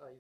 Arrive.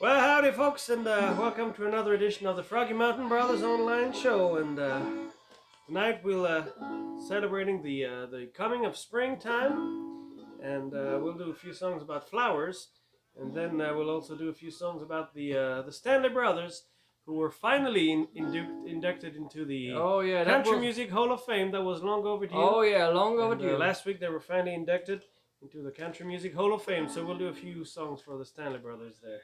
Well, howdy folks, and welcome to another edition of the Froggy Mountain Brothers online show. And tonight we'll celebrating the coming of springtime, and we'll do a few songs about flowers, and then we'll also do a few songs about the Stanley Brothers, who were finally inducted into the Country Music Hall of Fame. That was long overdue. Oh yeah, long overdue. Last week they were finally inducted into the Country Music Hall of Fame, so we'll do a few songs for the Stanley Brothers there.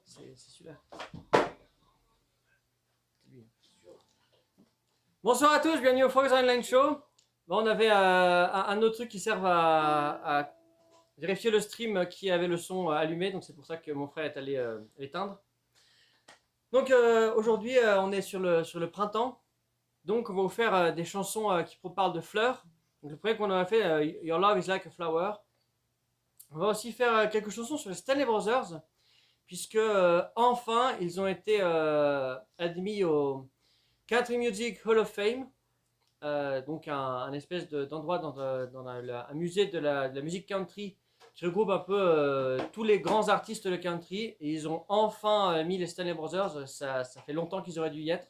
C'est celui-là. Bonsoir à tous, bienvenue au Fox Online Show. Bon, on avait un autre truc qui sert à vérifier le stream qui avait le son allumé, donc c'est pour ça que mon frère est allé l'éteindre. Donc aujourd'hui on est sur le printemps, donc on va vous faire des chansons qui parlent de fleurs. Donc le premier qu'on a fait, Your Love is Like a Flower. On va aussi faire quelques chansons sur les Stanley Brothers, puisque enfin ils ont été admis au Country Music Hall of Fame, donc un espèce d'endroit dans un musée de la musique country qui regroupe un peu tous les grands artistes de country, et ils ont enfin mis les Stanley Brothers. Ça fait longtemps qu'ils auraient dû y être,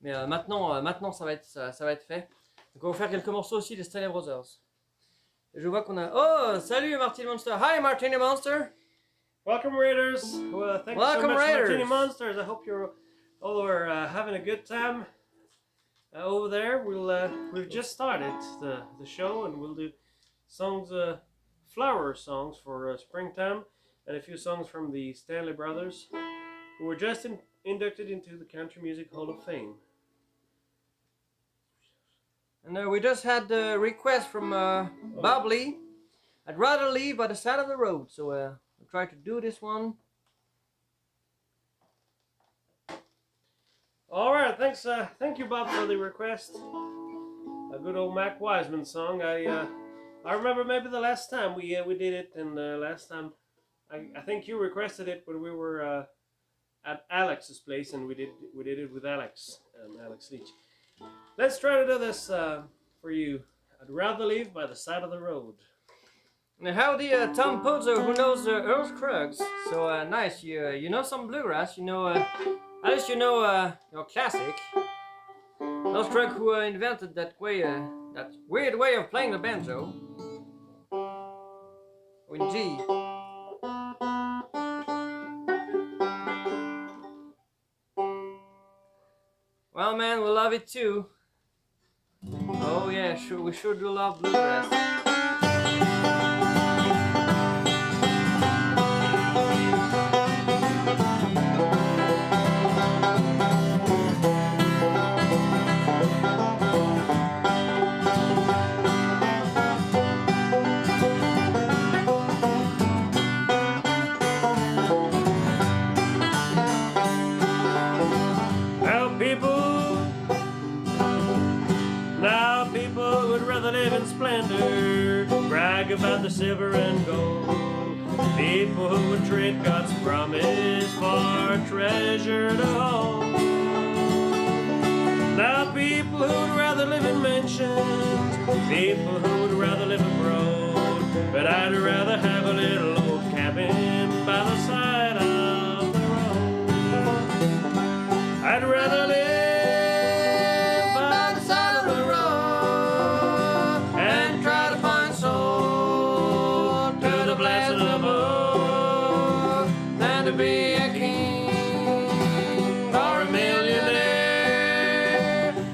mais maintenant ça va être fait. Donc on va faire quelques morceaux aussi des Stanley Brothers. Et je vois qu'on a... Oh, salut Martin Monster. Hi Martini Monster. Welcome Raiders. Well, thank you so much, Raiders. Martini Monsters. I hope you're all are having a good time over there. We've just started the show, and we'll do songs, flower songs for springtime, and a few songs from the Stanley Brothers, who were just inducted into the Country Music Hall of Fame. And we just had the request from Bob Lee. I'd rather leave by the side of the road, so we'll try to do this one. All right, thanks. Thank you, Bob, for the request. A good old Mac Wiseman song. I remember maybe the last time we did it, and last time I think you requested it when we were at Alex's place, and we did it with Alex Leach. Let's try to do this for you. I'd rather live by the side of the road. And howdy, Tom Pozzo, who knows Earl's Krugs. So nice, you know some bluegrass, you know, at least you know your classic. Earl's Krug, who invented that weird way of playing the banjo. In G. Well, man, we love it too. Oh yeah, sure, we sure do love bluegrass. Splendor, brag about the silver and gold. People who would trade God's promise for a treasure to hold. Now people who'd rather live in mansions, people who would rather live abroad. But I'd rather have a little old cabin by the side of the road. I'd rather live to be a king or a millionaire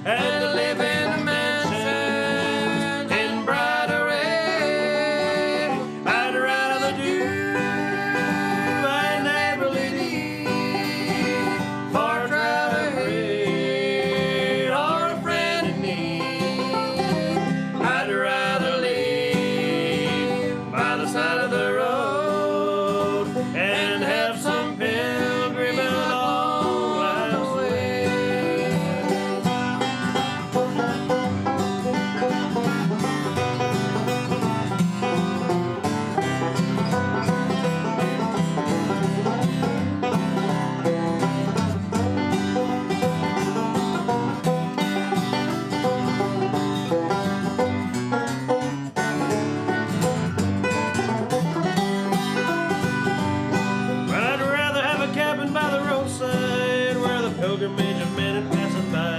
and to live in a mansion in bright array. I'd rather do my neighborly deed for a traveler or a friend in need. I'd rather live by the side of the road and have some pilgrim along life's way. I'd rather have a cabin by the roadside where the pilgrimage of men is passing by,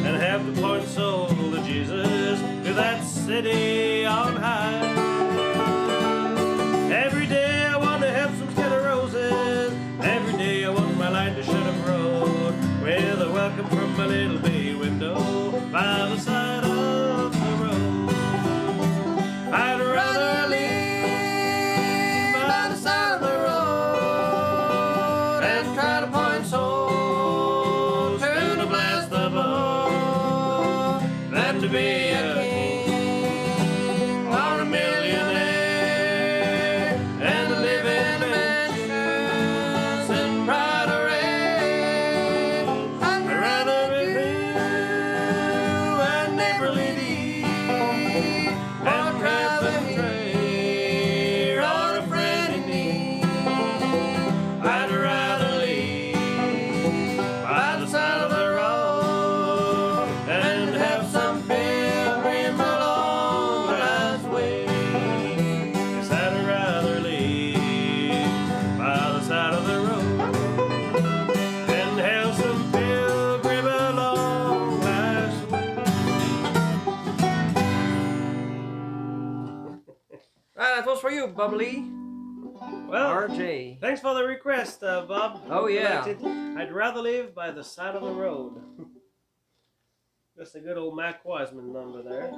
and have the point soul to Jesus to that city on high. Every day I want to have some skin of roses. Every day I want my light to shine abroad with a welcome from my little bay window by the side of the road. I'd rather live by the side of the road and try to point souls to the blessed above than to be a king or a millionaire and to live in mansions in bright array. I'd rather be true and neighborly deed or traveling trade or a friend in need. I'd rather live by the side of the road and have some pilgrim along life's way. Yes, I'd rather live by the side of the road and have some pilgrim along life's way. Right, that was for you, Bubbly. Well, RJ. thanks for the request, Bob. Oh, Hope you yeah. liked it. I'd rather live by the side of the road. Just a good old Mac Wiseman number there.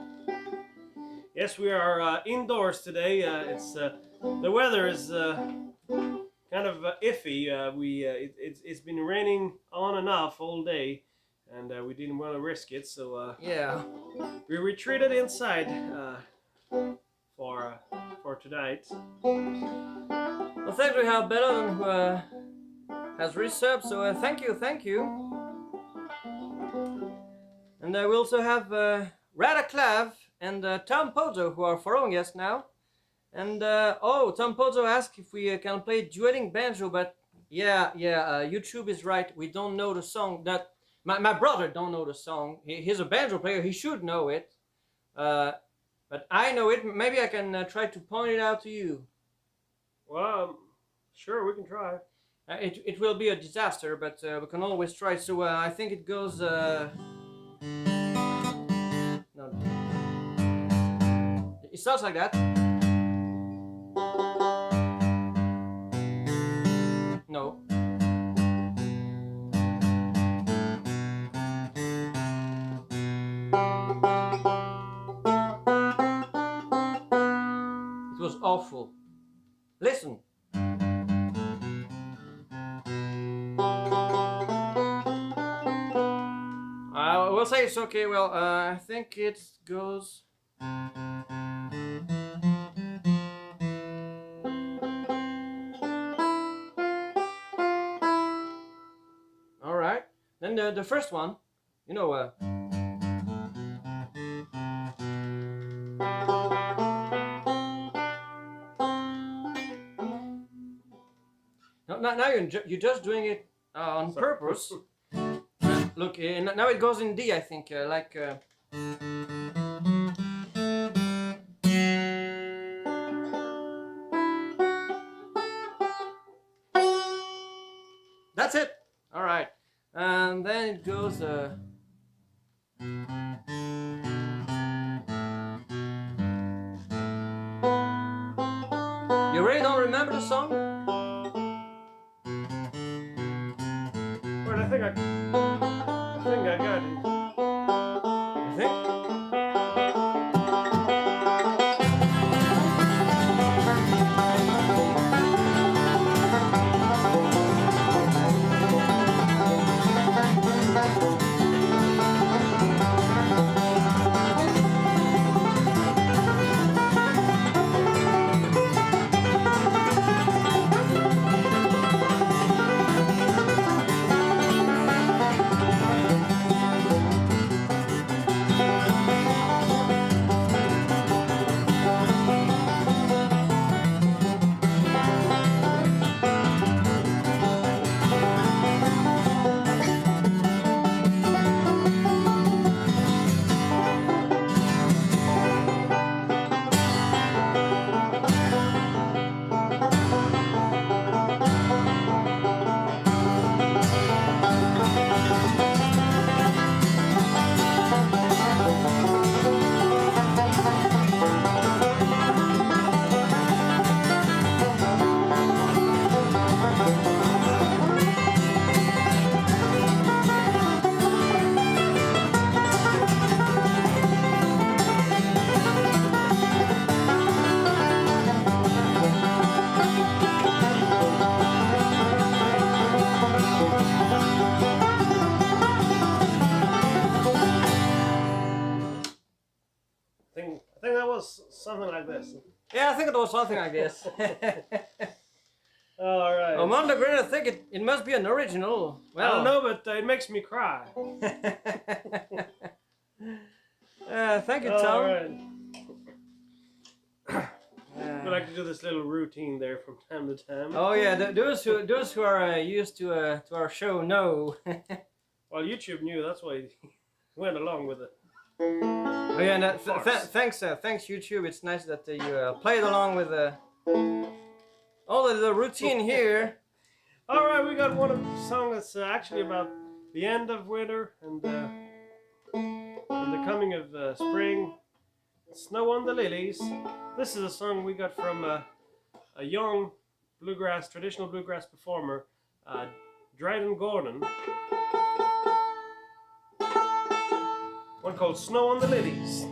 Yes, we are indoors today. The weather is kind of iffy. It's been raining on and off all day, and we didn't want to risk it, so Yeah. we retreated inside for tonight. Well, thank you, how better who has resubbed, so thank you. And we also have Rada Clav and Tom Pozzo who are following us now. And Tom Pozzo asked if we can play dueling banjo, but Yeah, YouTube is right. We don't know the song. That my brother don't know the song. He's a banjo player. He should know it. But I know it. Maybe I can try to point it out to you. Well, sure, we can try. It will be a disaster, but we can always try. So I think it goes. No. It starts like that. No. It was awful. Listen. We'll say it's okay. Well, I think it goes. All right. Then the first one, you know. Now you're just doing it on purpose. Look, now it goes in D, I think, like. That's it. All right, and then it goes. You really don't remember the song? Well, I think I got it. You think? I think that was something like this. Yeah, I think it was something like this. All right. Among the Green, I think it must be an original. Well, I don't know, but it makes me cry. Thank you, Tom. All right. We like to do this little routine there from time to time. Oh yeah, those who are used to our show know. Well, YouTube knew, that's why he went along with it. Oh yeah, no, thanks YouTube. It's nice that you played along with all of the routine here. All right, we got one song that's actually about the end of winter and the coming of spring. Snow on the Lilies. This is a song we got from a young traditional bluegrass performer, Dryden Gordon. One called Snow on the Lilies.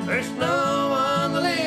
There's snow on the lilies.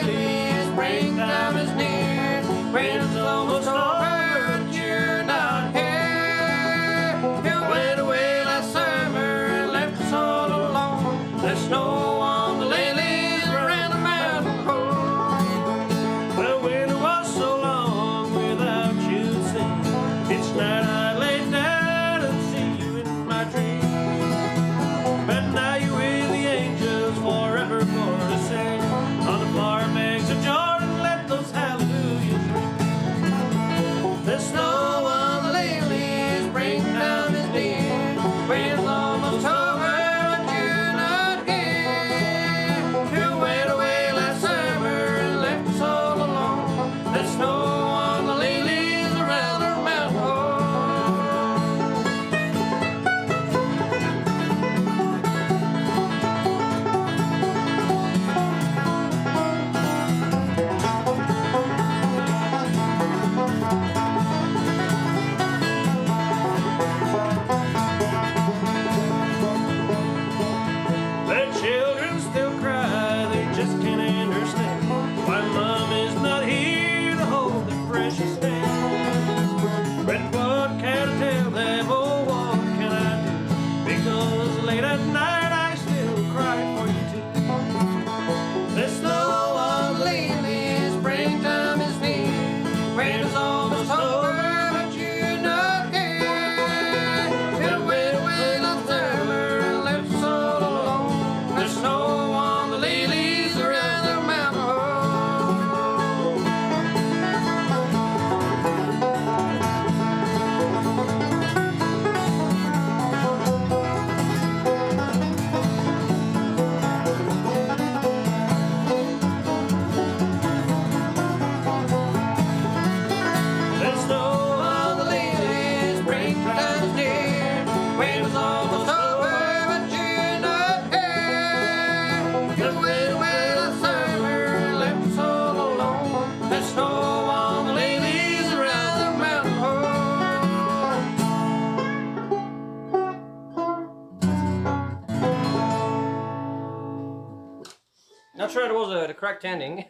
Not sure it was the correct ending.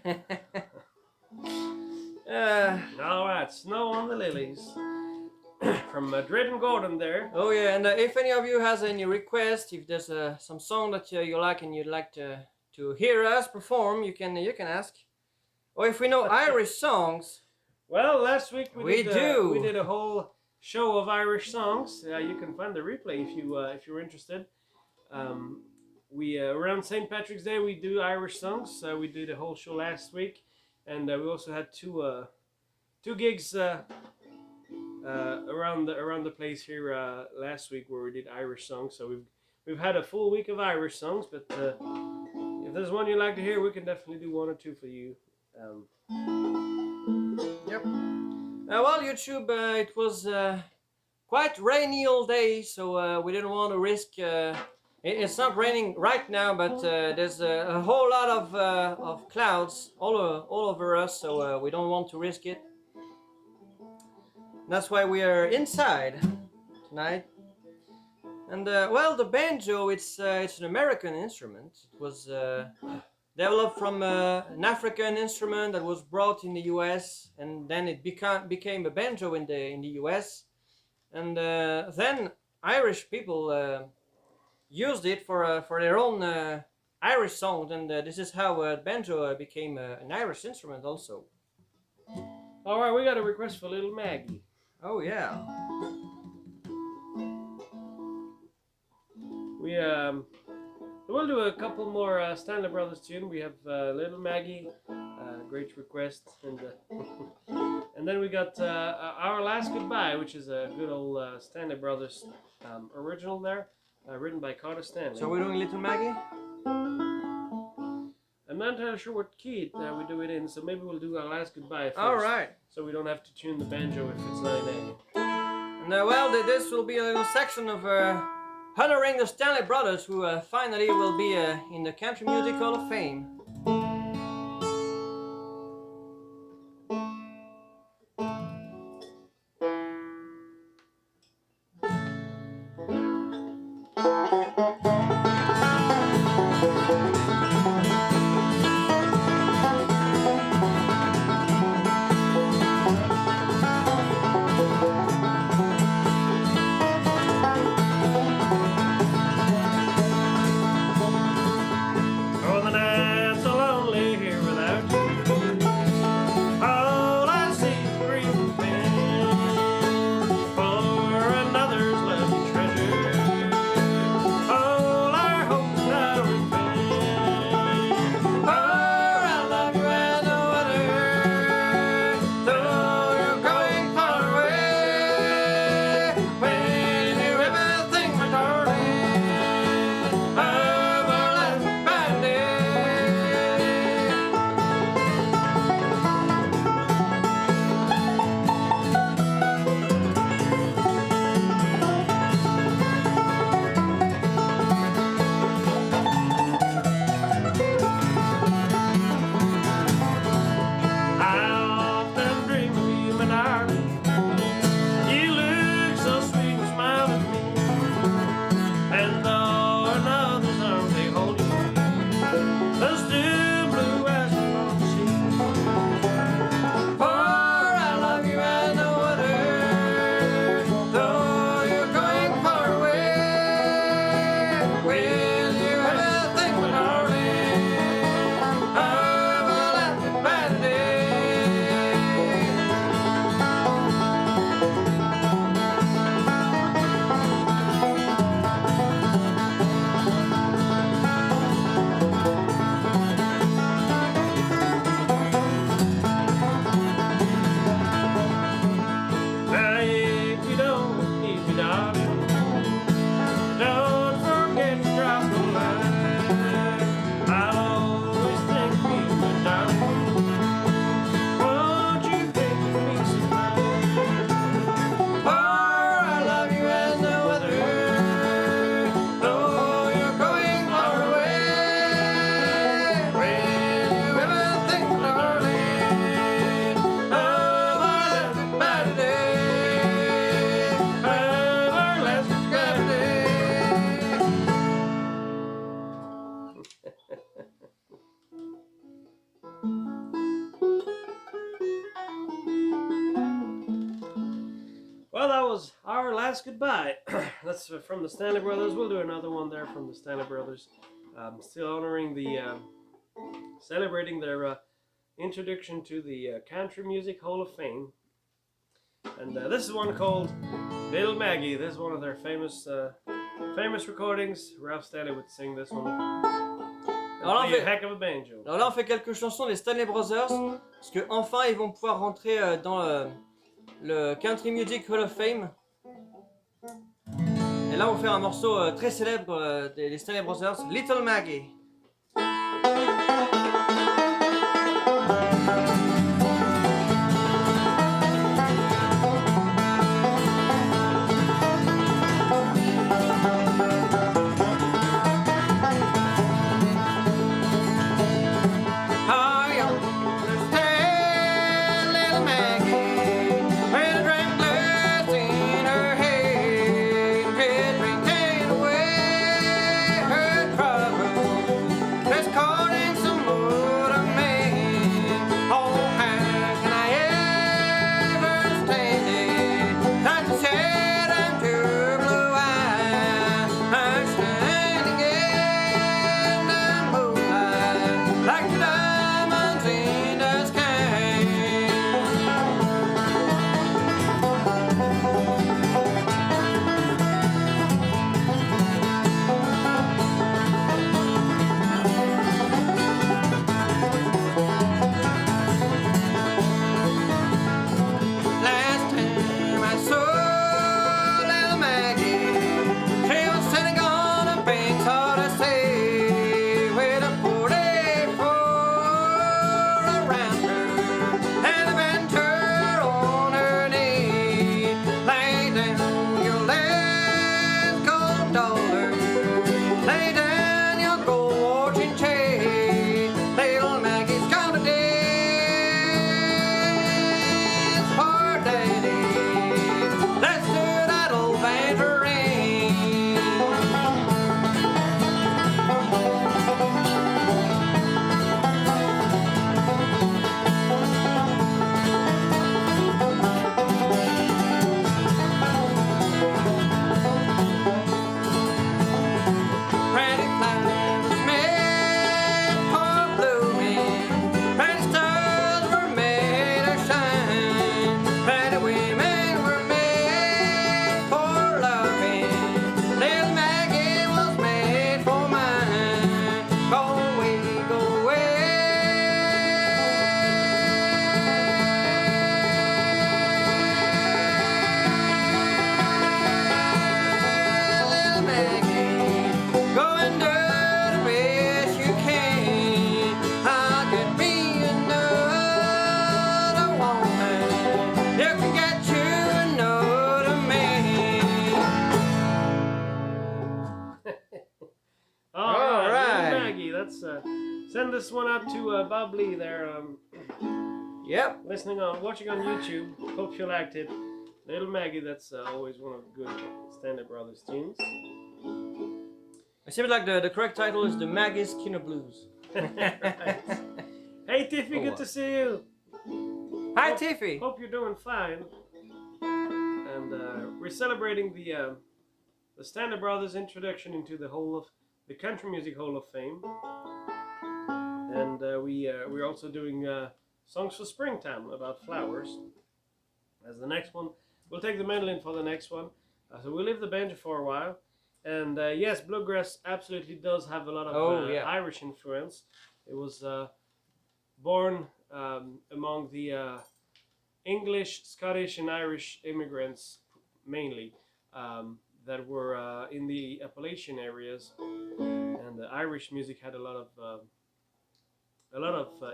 Alright, Snow on the Lilies. From Madrid and Gordon there. Oh yeah, and if any of you has any request, if there's some song that you like and you'd like to hear us perform, you can ask. Or if we know Irish songs. Well, last week we do. did a whole show of Irish songs. You can find the replay if you're interested. We around St. Patrick's Day we do Irish songs. We did a whole show last week, and we also had two gigs around the place here last week where we did Irish songs. So we've had a full week of Irish songs, but if there's one you'd like to hear, we can definitely do one or two for you. Yep. Well, YouTube, it was quite rainy all day, so we didn't want to risk. It's not raining right now, but there's a whole lot of clouds all over us, so we don't want to risk it. That's why we are inside tonight. And well, the banjo, it's an American instrument. It was developed from an African instrument that was brought in the U.S. and then it became a banjo in the U.S. And then Irish people used it for their own Irish songs, and this is how banjo became an Irish instrument also. All right, we got a request for Little Maggie. Oh yeah. We'll do a couple more Stanley Brothers tune. We have Little Maggie, great request, and then we got Our Last Goodbye, which is a good old Stanley Brothers original there, written by Carter Stanley. So we're doing Little Maggie? I'm not entirely sure what key we do it in, so maybe we'll do Our Last Goodbye first. Alright. So we don't have to tune the banjo if it's 9A. And well, this will be a little section of honoring the Stanley Brothers, who finally will be in the Country Music Hall of Fame. last goodbye. That's from the Stanley Brothers. We'll do another one there from the Stanley Brothers. Still honoring the, celebrating their introduction to the Country Music Hall of Fame. And this is one called Little Maggie. This is one of their famous recordings. Ralph Stanley would sing this one. Alors là, A heck of a banjo. Alors là, on fait quelques chansons des Stanley Brothers, parce que enfin, ils vont pouvoir rentrer dans le Country Music Hall of Fame. Et là, on va faire un morceau très célèbre des Stanley Brothers, Little Maggie. Send this one out to Bob Lee there. Yep. Watching on YouTube. Hope you liked it. Little Maggie, that's always one of the good Stanley Brothers tunes. I seem like the correct title is The Maggie's Kino Blues. Right. Hey Tiffy, good to see you. Hi Tiffy. Hope you're doing fine. And we're celebrating the Stanley Brothers introduction into the Country Music Hall of Fame. And we're also doing songs for springtime about flowers. As the next one, we'll take the mandolin for the next one. So we'll leave the banjo for a while. And yes, bluegrass absolutely does have a lot of Irish influence. It was born among the English, Scottish, and Irish immigrants mainly that were in the Appalachian areas. And the Irish music had a lot of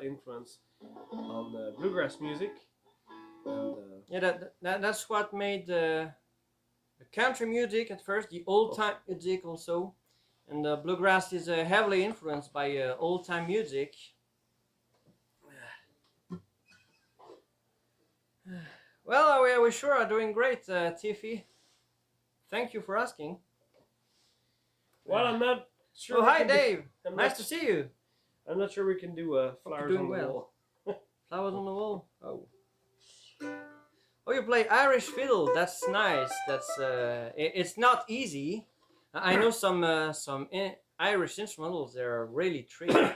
influence on bluegrass music. And, that's what made the country music at first, the old time music also, and bluegrass is heavily influenced by old time music. Well, we sure are doing great, Tiffy. Thank you for asking. Well, I'm not sure. Oh, hi, Dave. Nice to see you. I'm not sure we can do flowers on the wall. Flowers on the wall? Oh. Oh, you play Irish fiddle. That's nice. That's it's not easy. I know some Irish instrumentals. They're really tricky.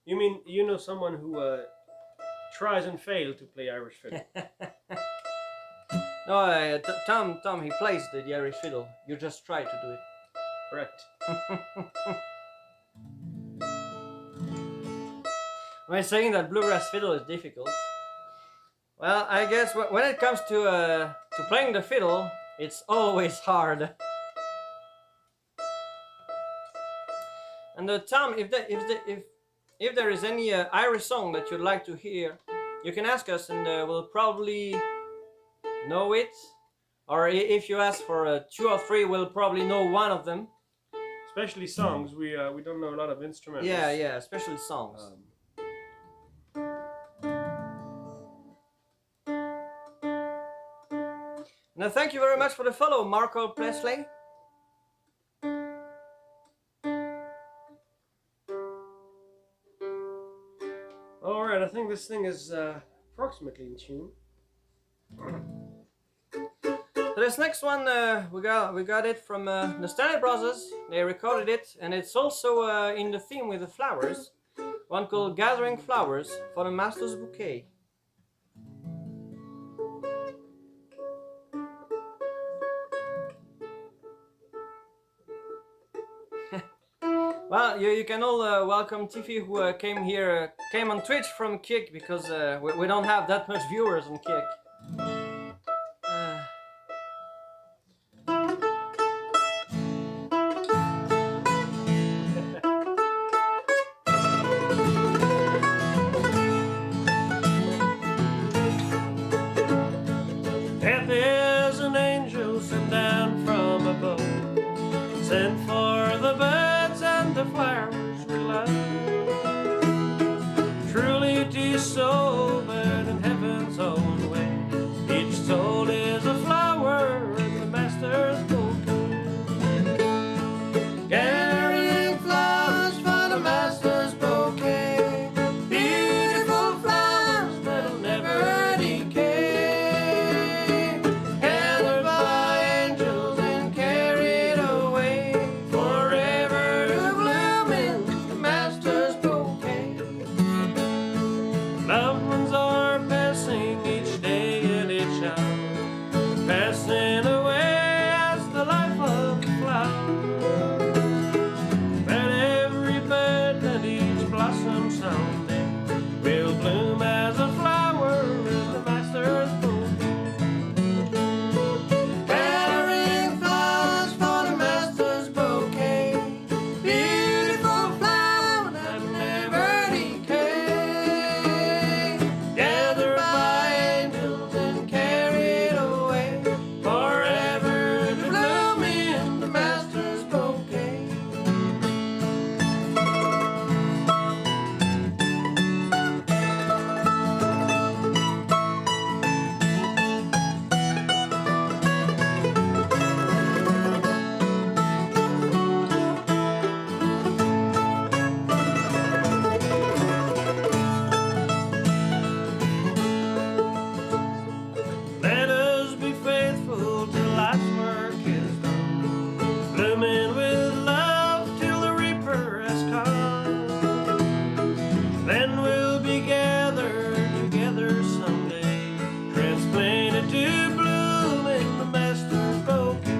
You mean you know someone who tries and fails to play Irish fiddle? No, Tom, he plays the Irish fiddle. You just try to do it. Correct. Am I saying that bluegrass fiddle is difficult? Well, I guess when it comes to playing the fiddle, it's always hard. And Tom, if there is any Irish song that you'd like to hear, you can ask us, and we'll probably know it. Or if you ask for 2 or 3, we'll probably know one of them. Especially songs. We don't know a lot of instrumentals. Yeah, especially songs. Now, thank you very much for the follow, Marco Presley. All right, I think this thing is approximately in tune. So this next one, we got it from the Stanley Brothers. They recorded it, and it's also in the theme with the flowers. One called "Gathering Flowers for the Master's Bouquet." Well, you can all welcome Tiffy, who came on Twitch from Kick, because we don't have that much viewers on Kick. Death is an angel sent down from above, sent for the birds and the flowers we love. Truly it is so, but in heaven's own way, each soul is a flower in the master's bouquet. Carrying flowers for the master's bouquet, beautiful flowers that'll never decay, gathered by angels and carried away, forever to bloom in the master's bouquet. Loved ones are passing each day and each hour, passing away as the life of the flower. But every bud and each blossom someday will bloom as a flower in the master's bouquet. Gathering flowers for the master's bouquet, beautiful flower that never decay, gathered by angels and carried away, forever to bloom in the master's bouquet. Let us be faithful till life's work is done, blooming with love till the reaper has come. Then we'll be gathered together someday, transplanted to bloom in the master's bouquet.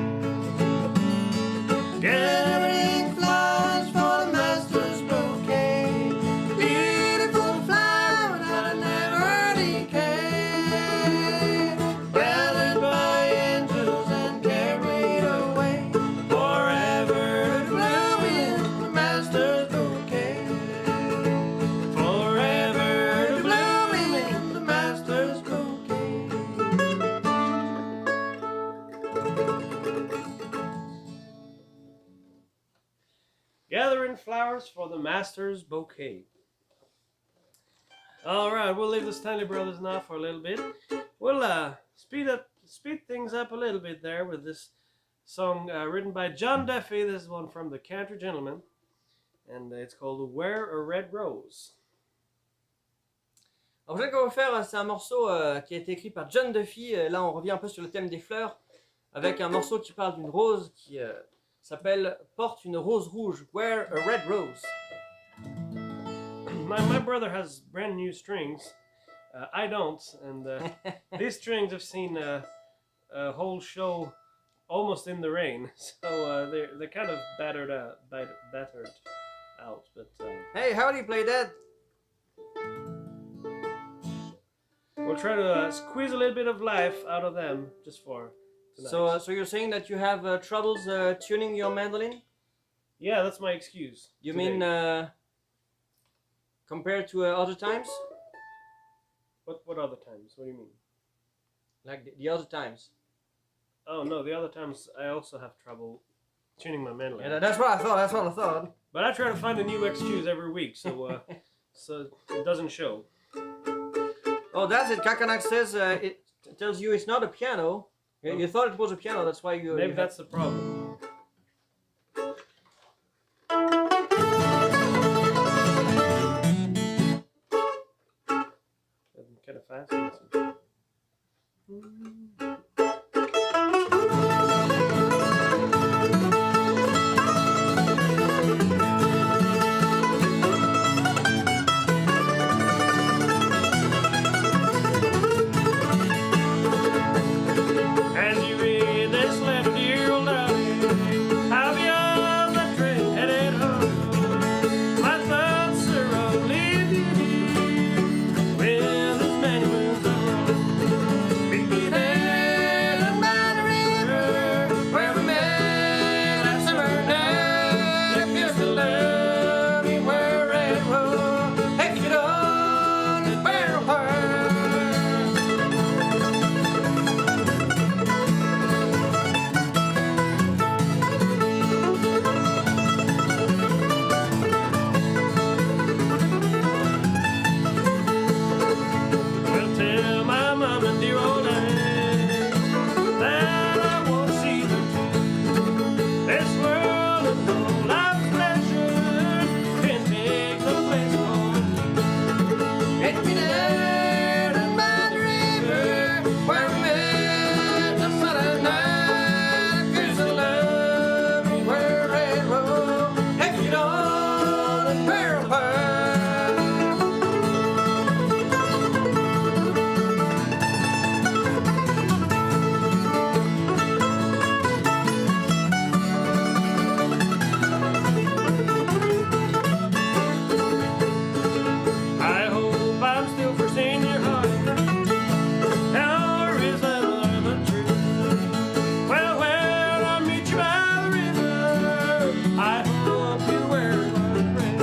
Gathering flowers for the master's bouquet, beautiful flower that'll never decay, gathered by angels and carried away, forever to bloom in the master's bouquet, forever to bloom in the master's bouquet. Gathering flowers for the master's bouquet. All right, we'll leave the Stanley Brothers now for a little bit. We'll speed things up a little bit there with this song written by John Duffy. This is one from the Country Gentlemen, and it's called "Wear a Red Rose." Alors, ce qu'on va faire, c'est un morceau qui a été écrit par John Duffy. Là, on revient un peu sur le thème des fleurs, avec un morceau qui parle d'une rose qui s'appelle Porte une rose rouge, Wear a Red Rose. My brother has brand new strings. I don't, and these strings have seen a whole show almost in the rain, so they're kind of battered out. But Hey, Howdy played that. we'll try to squeeze a little bit of life out of them just for tonight. So you're saying that you have troubles tuning your mandolin? Yeah, that's my excuse. You today. mean compared to other times? What other times? What do you mean? Like the other times? Oh no, the other times I also have trouble tuning my mandolin. Yeah, that's what I thought. That's what I thought. But I try to find a new excuse every week, so so it doesn't show. Oh, that's it. Kakanak says it tells you it's not a piano. You thought it was a piano. That's why you. Maybe that's the problem. Kind of fast. As you read this letter, dear old Howdy, I'll be on the train headed home. My thoughts are on leaving with as many moons alone. Meet me there down by the river where we met last summer night. If you still love me, wear a red rose. Hey, get on this barrel pie. Well, tell my mom and dear old Aunt that I want to see them too. This world is full of pleasure, can take no place for me. Meet me there down by the river where we met last Saturday night. If you still love me, wear a red rose. Hey, get on and barrel pie. I hope I'm still first in your heart. Or is that the truth? Well, when I meet you by the river, I hope you wear a red.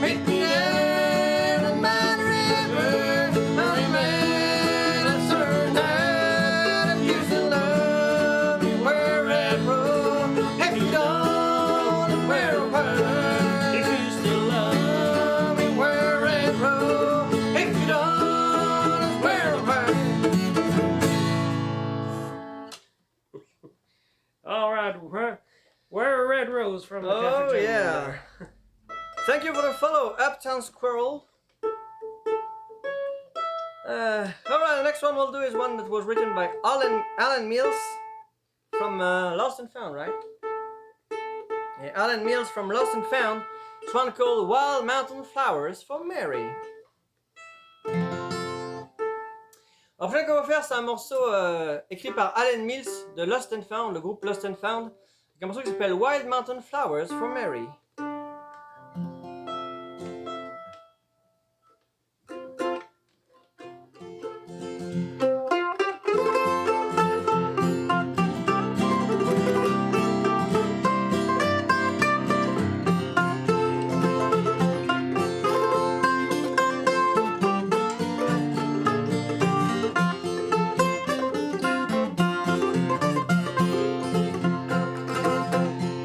Meet me there down by the river, where we met last summer night. If you still love me, wear a red rose. If you don't, wear a pearl. If you still love me, wear a red rose. If you don't, wear a pearl. All right, wear a red rose from the Oh country yeah. Thank you for the follow, Uptown Squirrel. Alright, the next one we'll do is one that was written by Alan Mills from Lost and Found, right? Yeah, Alan Mills from Lost and Found. It's one called Wild Mountain Flowers for Mary. Alors, ce qu'on va faire, c'est un morceau écrit par Alan Mills de Lost and Found, le groupe Lost and Found. C'est un morceau qui s'appelle Wild Mountain Flowers for Mary.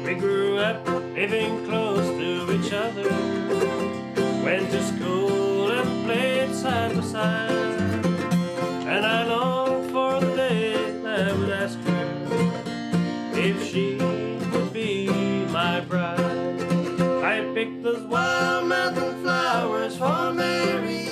We grew up living close to each other, went to school and played side by side, and I longed for the day I would ask her if she would be my bride. I picked those wild mountain flowers for Mary,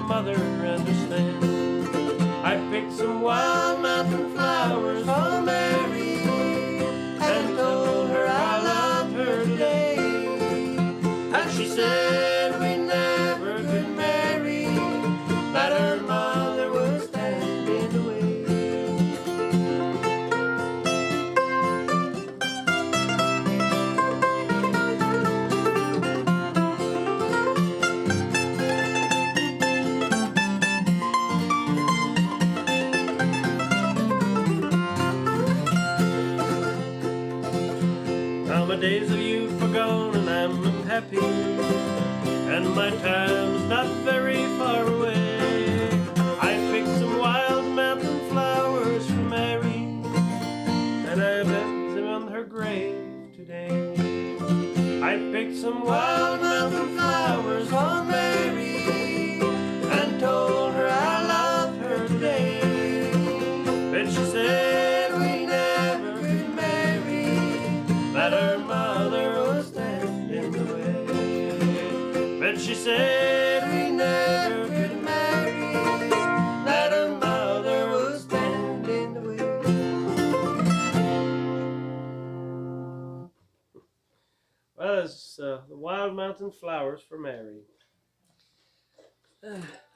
mother understand. I picked some wild mountain flowers for Mary and told her I loved her today. And she said we never could marry, that her mother was standing in the way. Now my days of youth are gone and I'm unhappy, and my time's not very far away. I picked some wild mountain flowers for Mary, and I left them on her grave today. I picked some wild mountain flowers for Mary and told her I loved her today. But she said we never could marry, that her mother was standing in the way. But she said we never could marry, that her mother was standing in the way. Well, that's the Wild Mountain Flowers for Mary.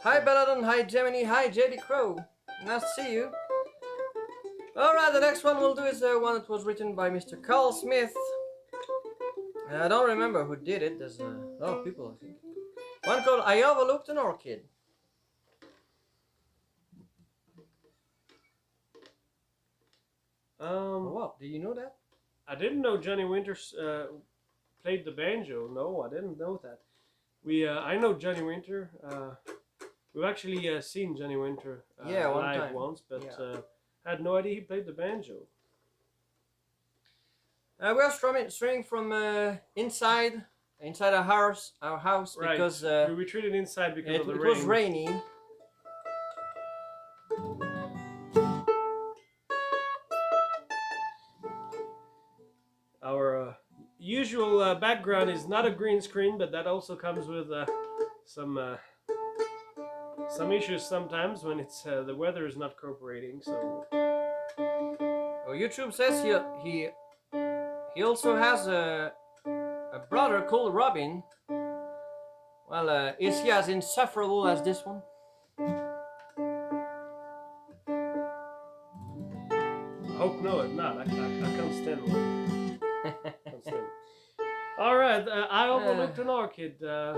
Hi Belladon, hi Gemini, hi JD Crow. Nice to see you. Alright, the next one we'll do is the one that was written by Mr. Carl Smith. I don't remember who did it, there's a lot of people I think. One called I Overlooked an Orchid. What? Do you know that? I didn't know Johnny Winter played the banjo. No, I didn't know that. I know Johnny Winter. We've actually seen Johnny Winter Yeah, one live time. once, but Yeah. I had no idea he played the banjo. We are streaming from inside our house Right. because We retreated inside because of the it rain. was raining. Our usual background is not a green screen, but that also comes with some issues sometimes when it's the weather is not cooperating. So Well, YouTube says he also has a brother called Robin. Well, is he as insufferable as this one? I hope no, it's not. I can't stand one. Can't stand. All right, I overlooked an orchid. I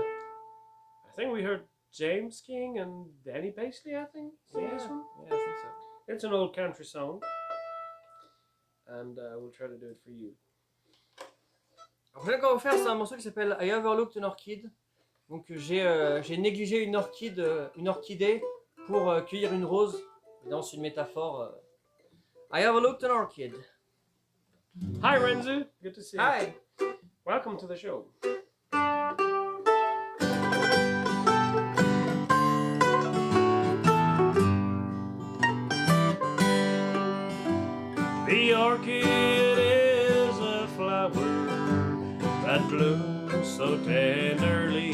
think we heard James King and Danny Paisley, I think. Yeah, This one? yeah, I think so. It's an old country song, and we'll try to do it for you. La prochaine qu'on va faire, c'est un morceau qui s'appelle I Overlooked an Orchid. Donc j'ai négligé une orchidée pour cueillir une rose. Évidemment, c'est une métaphore. I Overlooked an Orchid. Hi Renzu, good to see you. Hi. Welcome to the show. The orchid is a flower that blooms so tenderly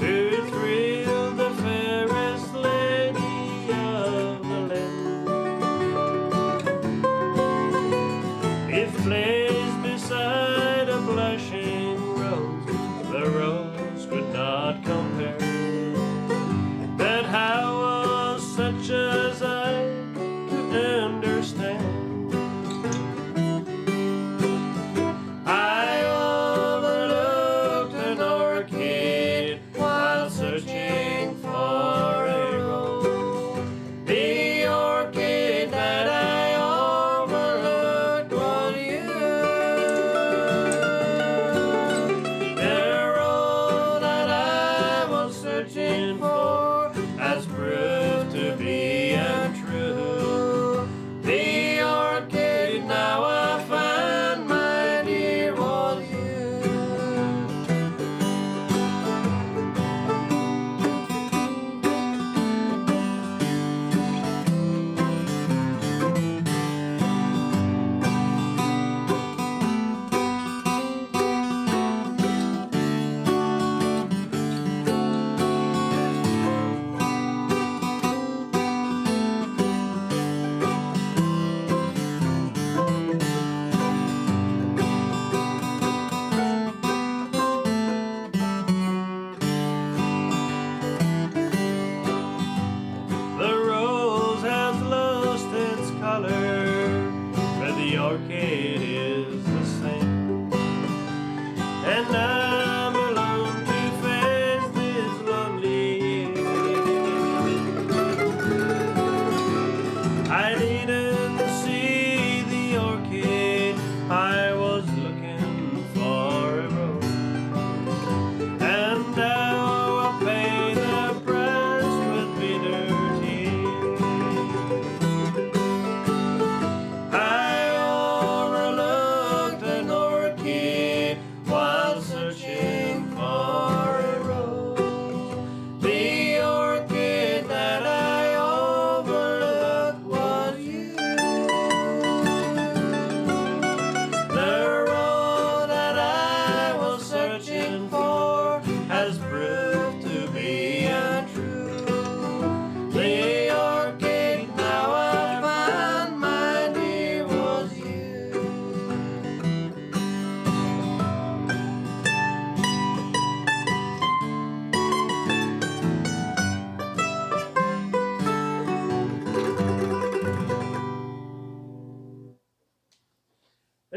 to thrill the fairest lady of the land. It plays beside a blushing rose, the rose could not compare. But how was such as I to understand? I overlooked an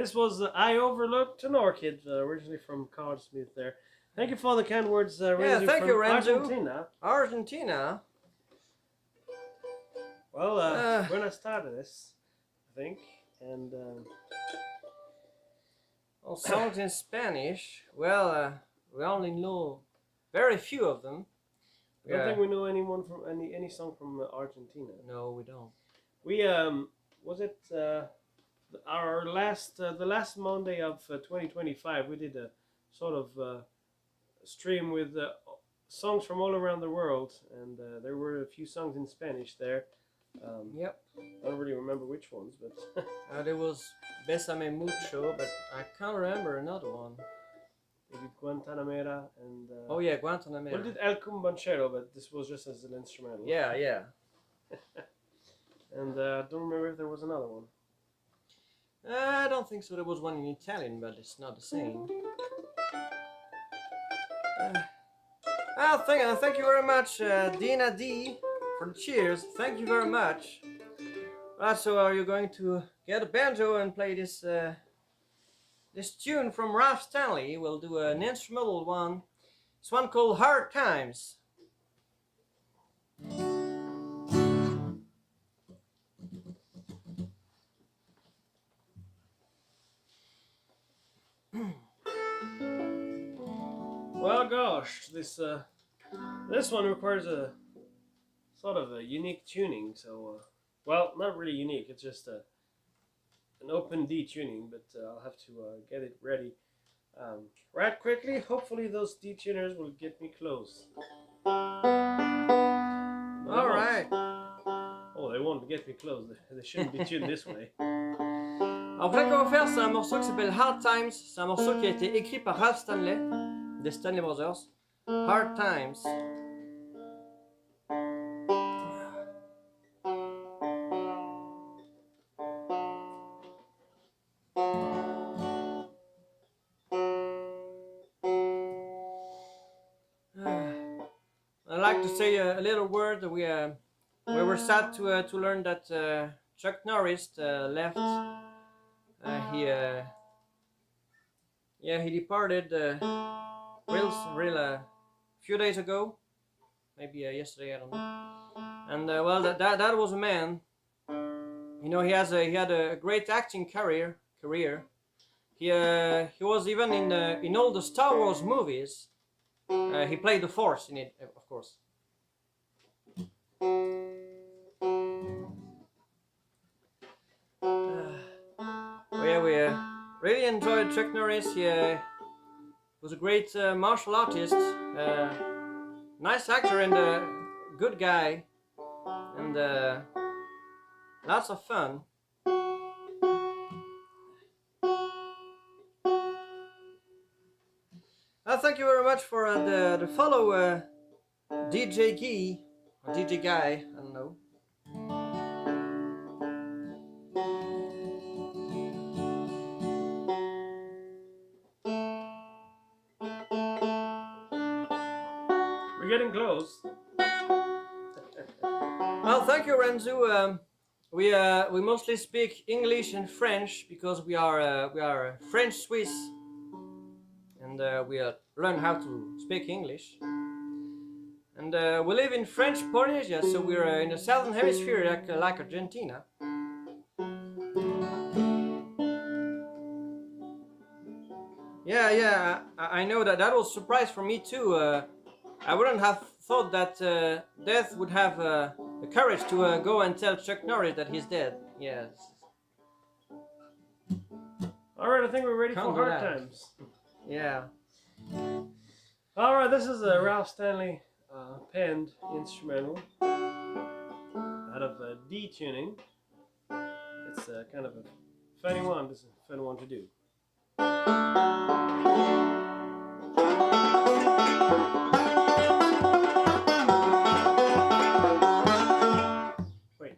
this was I Overlooked an Orchid, originally from Carl Smith there. Thank you for the kind words, Renzo, thank from you, Renzo. Argentina. Argentina. Well, when I started this, I think, and Well, songs in Spanish. Well, we only know very few of them. I don't think we know anyone from any song from Argentina. No, we don't. We was it our last the last Monday of 2025? We did a sort of stream with songs from all around the world, and there were a few songs in Spanish there. Yep. I don't really remember which ones, but There was Bésame Mucho, but I can't remember another one. we did Guantanamera and Oh yeah, Guantanamera. we did El Cumbanchero, but this was just as an instrumental. Yeah, yeah. And I don't remember if there was another one. I don't think so. There was one in Italian, but it's not the same. Thank you very much, Dina D, for the cheers. Thank you very much. So are you going to get a banjo and play this this tune from Ralph Stanley? We'll do an instrumental one. It's one called Hard Times. Well, gosh, this one requires a sort of a unique tuning. So, well, not really unique. It's just an open D tuning, but I'll have to get it ready right quickly. Hopefully, those D tuners will get me close. All right. Oh, they won't get me close. They shouldn't be tuned this way. Alors, ce qu'on va faire, c'est un morceau qui s'appelle Hard Times. C'est un morceau qui a été écrit par Ralph Stanley, des Stanley Brothers. Hard Times. I'd like to say a little word. We were sad to learn that Chuck Norris left. He departed real few days ago, maybe yesterday, I don't know. And well, that was a man. You know, he had a great acting career. He was even in all the Star Wars movies. He played the Force in it, of course. We really enjoyed Chuck Norris. He was a great martial artist, nice actor and a good guy, and lots of fun. Thank you very much for the follow, DJ Guy, or DJ Guy, I don't know. We're getting close. Well, thank you, Renzo. We mostly speak English and French because we are French Swiss, and we learn how to speak English. And we live in French Polynesia, so we're in the southern hemisphere, like Argentina. Yeah, I know that was a surprise for me too. I wouldn't have thought that Death would have the courage to go and tell Chuck Norris that he's dead. Yes. All right, I think we're ready Can't for do Hard that. Times. Yeah. All right, this is a Ralph Stanley penned instrumental out of D tuning. It's kind of a funny one. This is a fun one to do. Wait.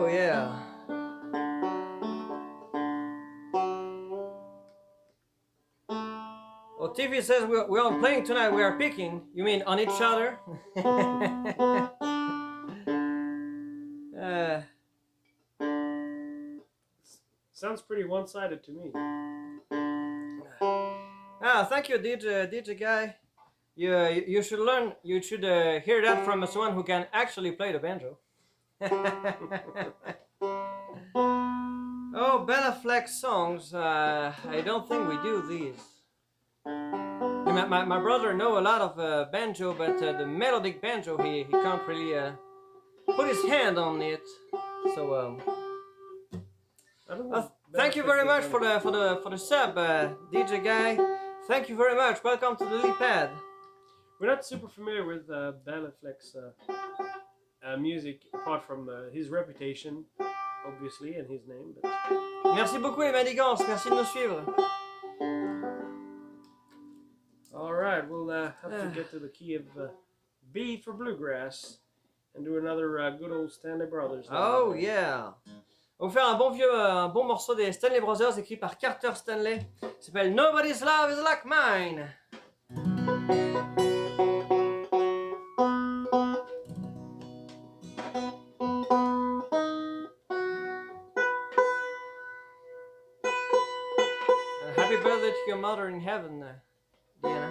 yeah. Well, TV says we aren't playing tonight, we are picking. You mean on each other? Sounds pretty one-sided to me. Thank you, DJ guy. You should learn. You should hear that from someone who can actually play the banjo. Oh, Bella Flex songs. I don't think we do these. My brother know a lot of banjo, but the melodic banjo he can't really put his hand on it. So thank you very much for the sub, DJ guy. Thank you very much. Welcome to the lily pad. We're not super familiar with Bella Flex music, apart from his reputation, obviously, and his name. But... Merci beaucoup les manigances. Merci de nous suivre. All right, we'll have to get to the key of B for bluegrass and do another good old Stanley Brothers. Oh yeah. On va faire un bon morceau des Stanley Brothers écrit par Carter Stanley. Il s'appelle Nobody's Love is Like Mine. Happy birthday to your mother in heaven, Diana.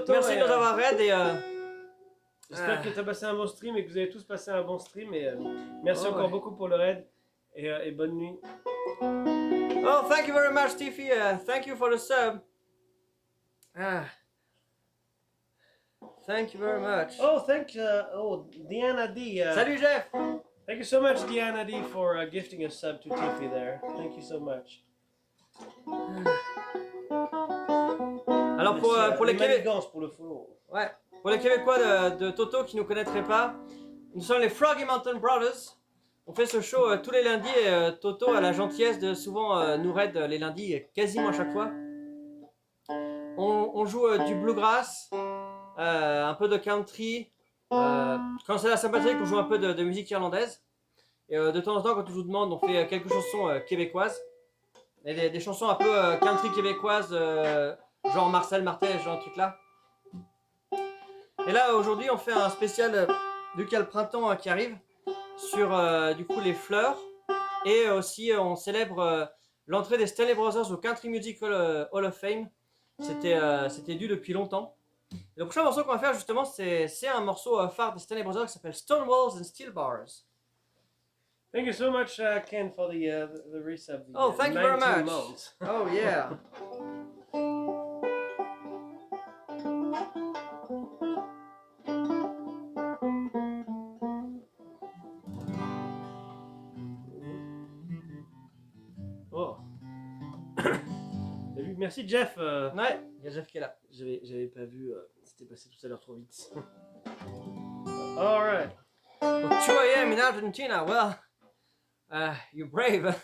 Merci de nous avoir raid et j'espère que tu as passé un bon stream et que vous avez tous passé un bon stream et merci encore beaucoup pour le raid et bonne nuit. Oh, thank you very much, Tiffy. Thank you for the sub. Thank you very much. Oh, Diana D. Salut Jeff. Thank you so much, Diana D, for gifting a sub to Tiffy there. Thank you so much. Alors pour les Québécois, pour le follow. Ouais, pour les Québécois de Toto qui ne nous connaîtraient pas, nous sommes les Froggy Mountain Brothers. On fait ce show tous les lundis et Toto a la gentillesse de souvent nous raid les lundis, quasiment à chaque fois. On joue du bluegrass, un peu de country. Quand c'est la Saint-Patrick, on joue un peu de musique irlandaise. Et de temps en temps, quand on vous demande, on fait quelques chansons québécoises. Et des chansons un peu country québécoises, genre Marcel Martel, genre de trucs là. Et là, aujourd'hui, on fait un spécial vu qu'il y a le printemps qui arrive sur du coup les fleurs. Et aussi, on célèbre l'entrée des Stanley Brothers au Country Music Hall of Fame. C'était dû depuis longtemps. Et le prochain morceau qu'on va faire justement, c'est un morceau phare des Stanley Brothers qui s'appelle Stonewalls and Steel Bars. Thank you so much, Ken, for the recap. Oh, thank you very 19 much. months. Oh, yeah. Oh. Merci, Jeff. Ouais, il y a Jeff qui est là. J'avais pas vu, c'était passé tout à l'heure trop vite. All right. Well, 2 a.m. in Argentina. Well, you're brave.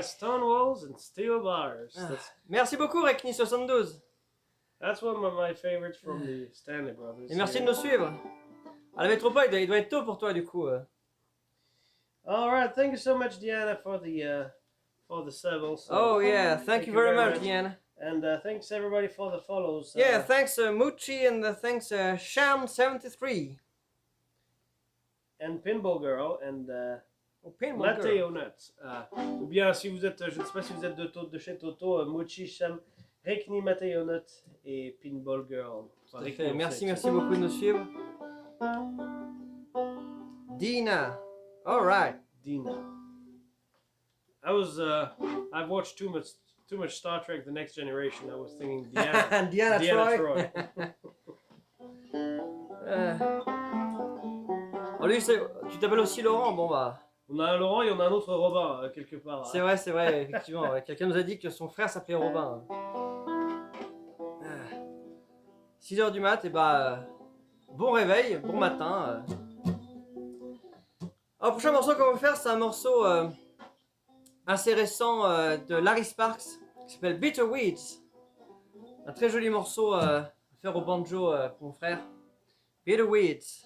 Stonewalls and Steel Bars. Merci beaucoup, Rekni72. That's one of my favorites from the Stanley Brothers. Et merci de nous suivre. À la métropole, il doit être tôt pour toi, du coup. All right, thank you so much, Diana, for the sub also. Oh yeah, thank you very much, Diana. And thanks everybody for the follows. Yeah, thanks Muchi and thanks Sham73. And Pinball Girl and Pinball Nuts. Ou bien si vous êtes, je ne sais pas si vous êtes de chez Toto, Mochi, Sham, Rekni, Mateo Nuts et Pinball Girl. Enfin, merci beaucoup de nous suivre. Dina. All right. Dina. I've watched too much Star Trek: The Next Generation. I was thinking Diana. Diana Troy. Oh, lui, tu t'appelles aussi Laurent, bon bah. On a un Laurent et on a un autre Robin quelque part. C'est vrai, effectivement. Ouais. Quelqu'un nous a dit que son frère s'appelait Robin. 6h du mat, et bah bon réveil, bon matin. Alors, le prochain morceau qu'on va faire, c'est un morceau assez récent de Larry Sparks qui s'appelle Bitter Weeds. Un très joli morceau à faire au banjo pour mon frère. Bitter Weeds.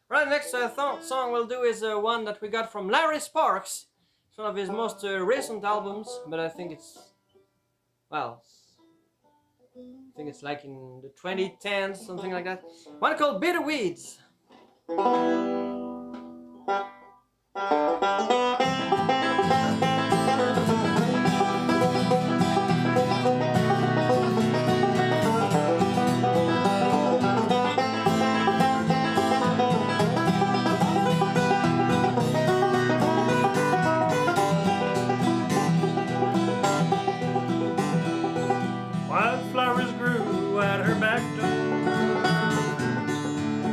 Right, next song we'll do is one that we got from Larry Sparks. It's one of his most recent albums, but I think it's, well, I think it's like in the 2010s, something like that. One called Bitter Weeds. Wildflowers grew at her back door,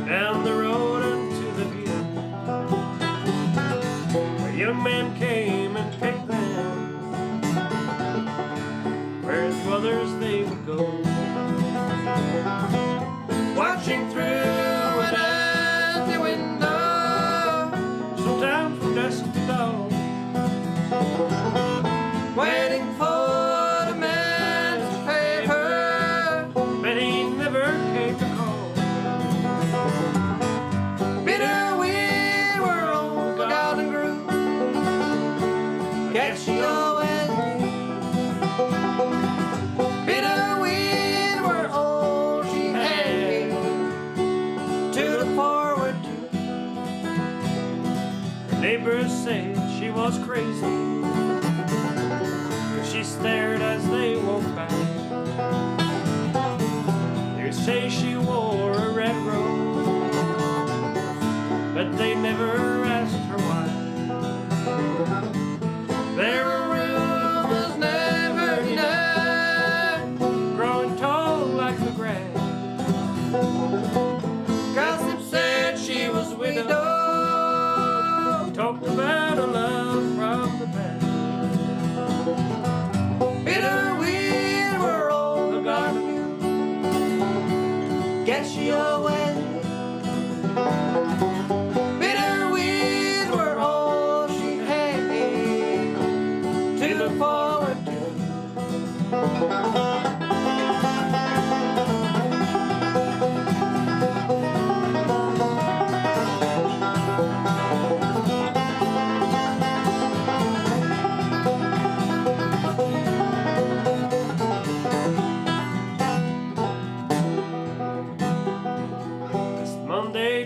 down the road unto the view, where young men came and picked them, where to others they would go, watching through an empty window, sometimes from dusk to dawn, waiting for neighbors said she was crazy, but she stared as they walked by. They say she wore a red rose, but they never asked her why. There were rumors never denied, growing tall like the grass. Gossip said she was widowed, talked about a love from the past. Bitter weeds were all the garden knew. Guess she always knew. Bitter weeds were all she had to look forward to.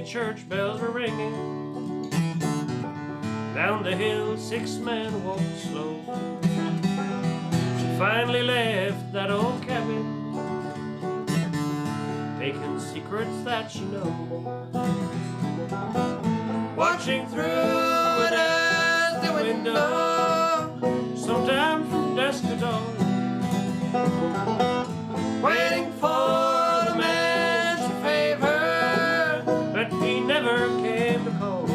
Church bells were ringing. Down the hill, 6 men walked slow. She finally left that old cabin, taking secrets that she knows. Watching through it as the window, sometimes from dusk to dawn, waiting for the man she favored, but he never came to call.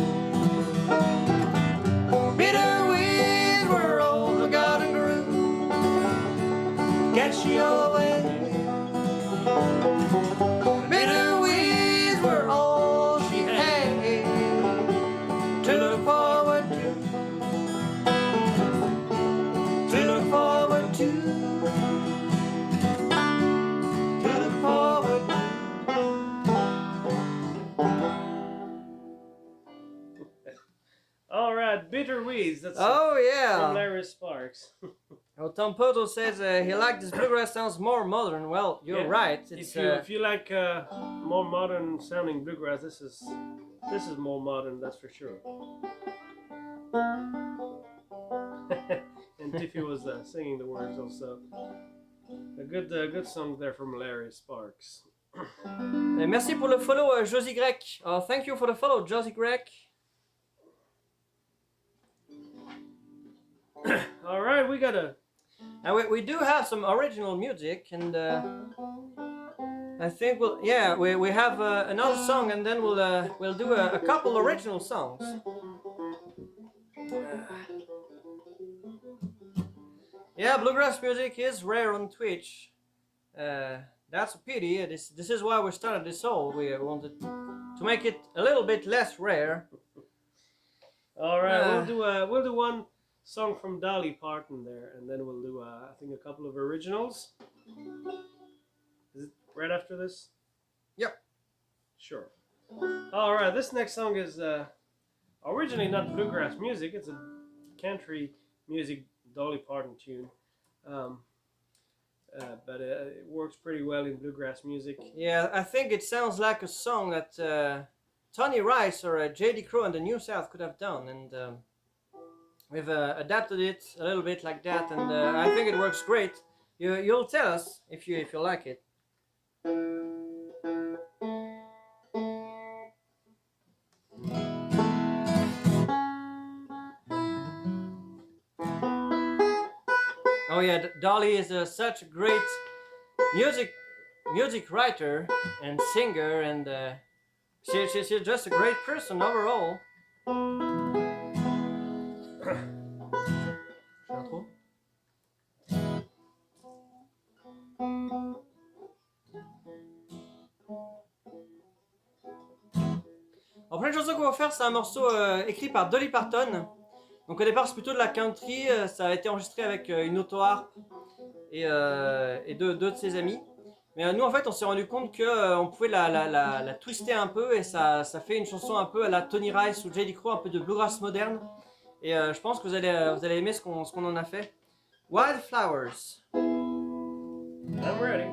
Bitter weeds were all the garden grew. Guess she always knew. Bitter weeds were all she had to look forward to. To look forward to. To look forward to. All right, Bitter Weeds. That's Oh from yeah. Larry Sparks. Well, Tom Poto says he liked this bluegrass sounds more modern. Well, you're Yeah. right. It's If you like more modern sounding bluegrass, this is more modern, that's for sure. And Tiffy was singing the words also. A good song there from Larry Sparks. Merci pour le follow, Josie Grec. Oh, thank you for the follow, Josie Grec. All right, we gotta. And we do have some original music, and I think we have another song, and then we'll do a couple original songs. Yeah, bluegrass music is rare on Twitch. That's a pity. This is why we started this show. We wanted to make it a little bit less rare. All right, we'll do one song from Dolly Parton there, and then we'll do I think a couple of originals. Is it right after this? Yep. Sure. All right, this next song is originally not bluegrass music. It's a country music Dolly Parton tune. But it works pretty well in bluegrass music. Yeah, I think it sounds like a song that Tony Rice or J.D. Crowe and the New South could have done, and we've adapted it a little bit like that, and I think it works great. You'll tell us if you like it. Oh yeah, Dolly is such a great music writer and singer, and she's just a great person overall. Alors, prochaine chanson qu'on va faire, c'est un morceau écrit par Dolly Parton. Donc au départ c'est plutôt de la country, ça a été enregistré avec une auto-harpe et deux de ses amis. Mais nous en fait on s'est rendu compte qu'on pouvait la twister un peu et ça fait une chanson un peu à la Tony Rice ou J.D. Crowe, un peu de bluegrass moderne. Et je pense que vous allez aimer ce qu'on en a fait. Wildflowers. I'm ready.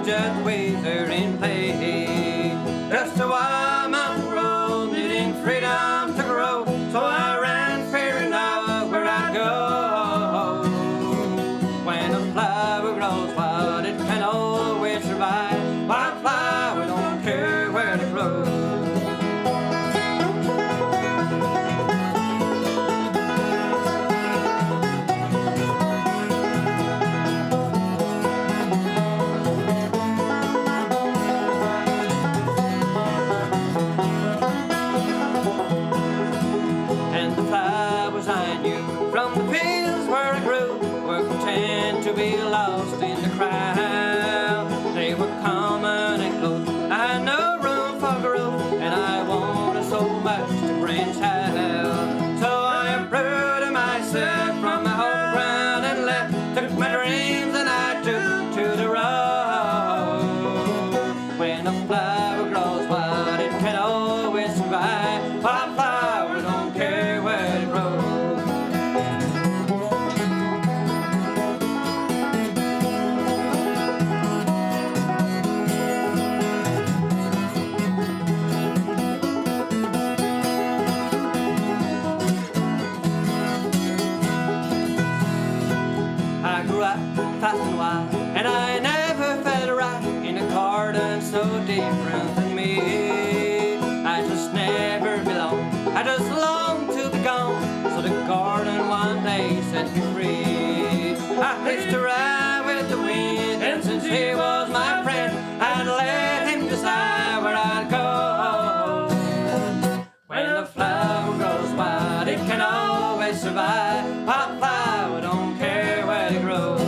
Just waver in play. Just a wild mountain road, needing freedom to grow. So I ran, fearing of where I'd go. When a flower grows wild, it can always survive. Wildflower don't care where it grows. To be lost in the crowd. They were common and close. I had no room for growth, and I wanted so much to branch out. So I uprooted myself from my home ground and left. Took my dreams and I took to the road. When a flower grows wild, it can always survive. A flower don't care where it grows. And I never felt right in a garden so different than me. I just never belonged, I just longed to be gone. So the garden one day set me free. I hitched a ride with the wind, and since he was my friend, I'd let him decide where I'd go. When the flower grows wild, it can always survive. A flower don't care where it grows.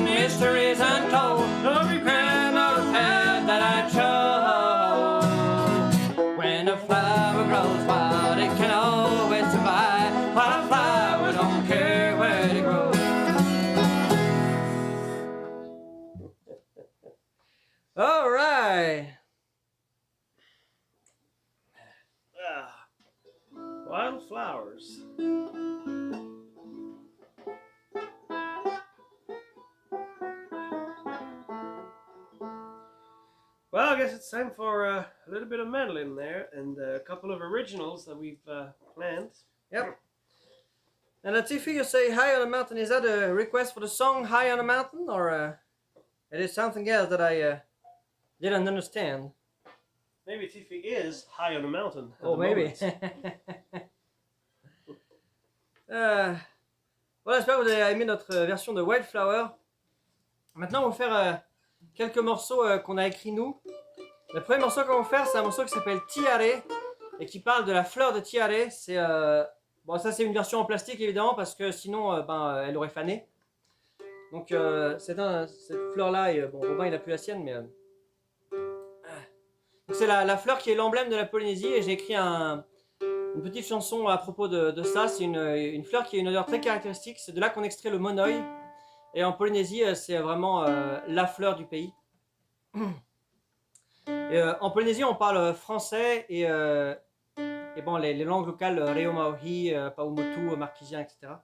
Mysteries untold, no regret, no path that I chose. When a flower grows wild, it can always Well, I guess it's time for a little bit of mandolin there and a couple of originals that we've planned. Yep. And Latifi, you say High on a Mountain. Is that a request for the song High on a Mountain, or it is something else that I didn't understand? Maybe Tiffy is high on a mountain. Oh, maybe. Voilà, j'espère que vous avez aimé notre version de Wildflower. Maintenant, on va faire quelques morceaux qu'on a écrits nous. Le premier morceau qu'on va faire, c'est un morceau qui s'appelle Tiare et qui parle de la fleur de Tiare. C'est bon, ça c'est une version en plastique évidemment parce que sinon, elle aurait fané. Donc cette fleur-là, bon, Robin il a plus la sienne, mais c'est la fleur qui est l'emblème de la Polynésie et j'ai écrit une petite chanson à propos de ça. C'est une fleur qui a une odeur très caractéristique. C'est de là qu'on extrait le monoï. Et en Polynésie, c'est vraiment la fleur du pays. Et, en Polynésie, on parle français et bon, les langues locales, Reo Maohi, Paumotu, Marquisien, etc.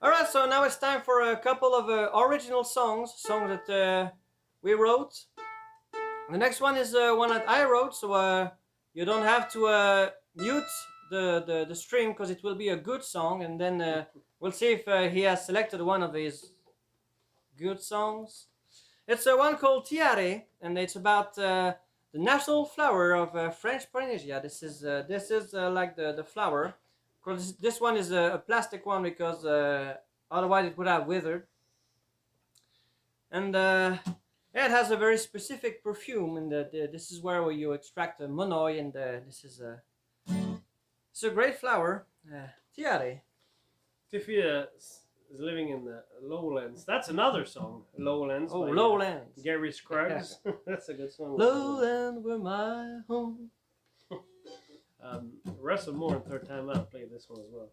Alright, so now it's time for a couple of original songs that we wrote. The next one is one that I wrote, so you don't have to mute the stream because it will be a good song, and then we'll see if he has selected one of these good songs. It's one called Tiare, and it's about the national flower of French Polynesia. This is like the flower. Of course, this one is a plastic one because otherwise it would have withered. And yeah, it has a very specific perfume, and this is where you extract the monoï, and this is it's a great flower. Tiare. Tiffy is living in the lowlands. That's another song, Lowlands. Oh, Lowlands. Gary Scruggs. That's a good song. Lowland were my home. Russell Moore and Third Time Out played this one as well.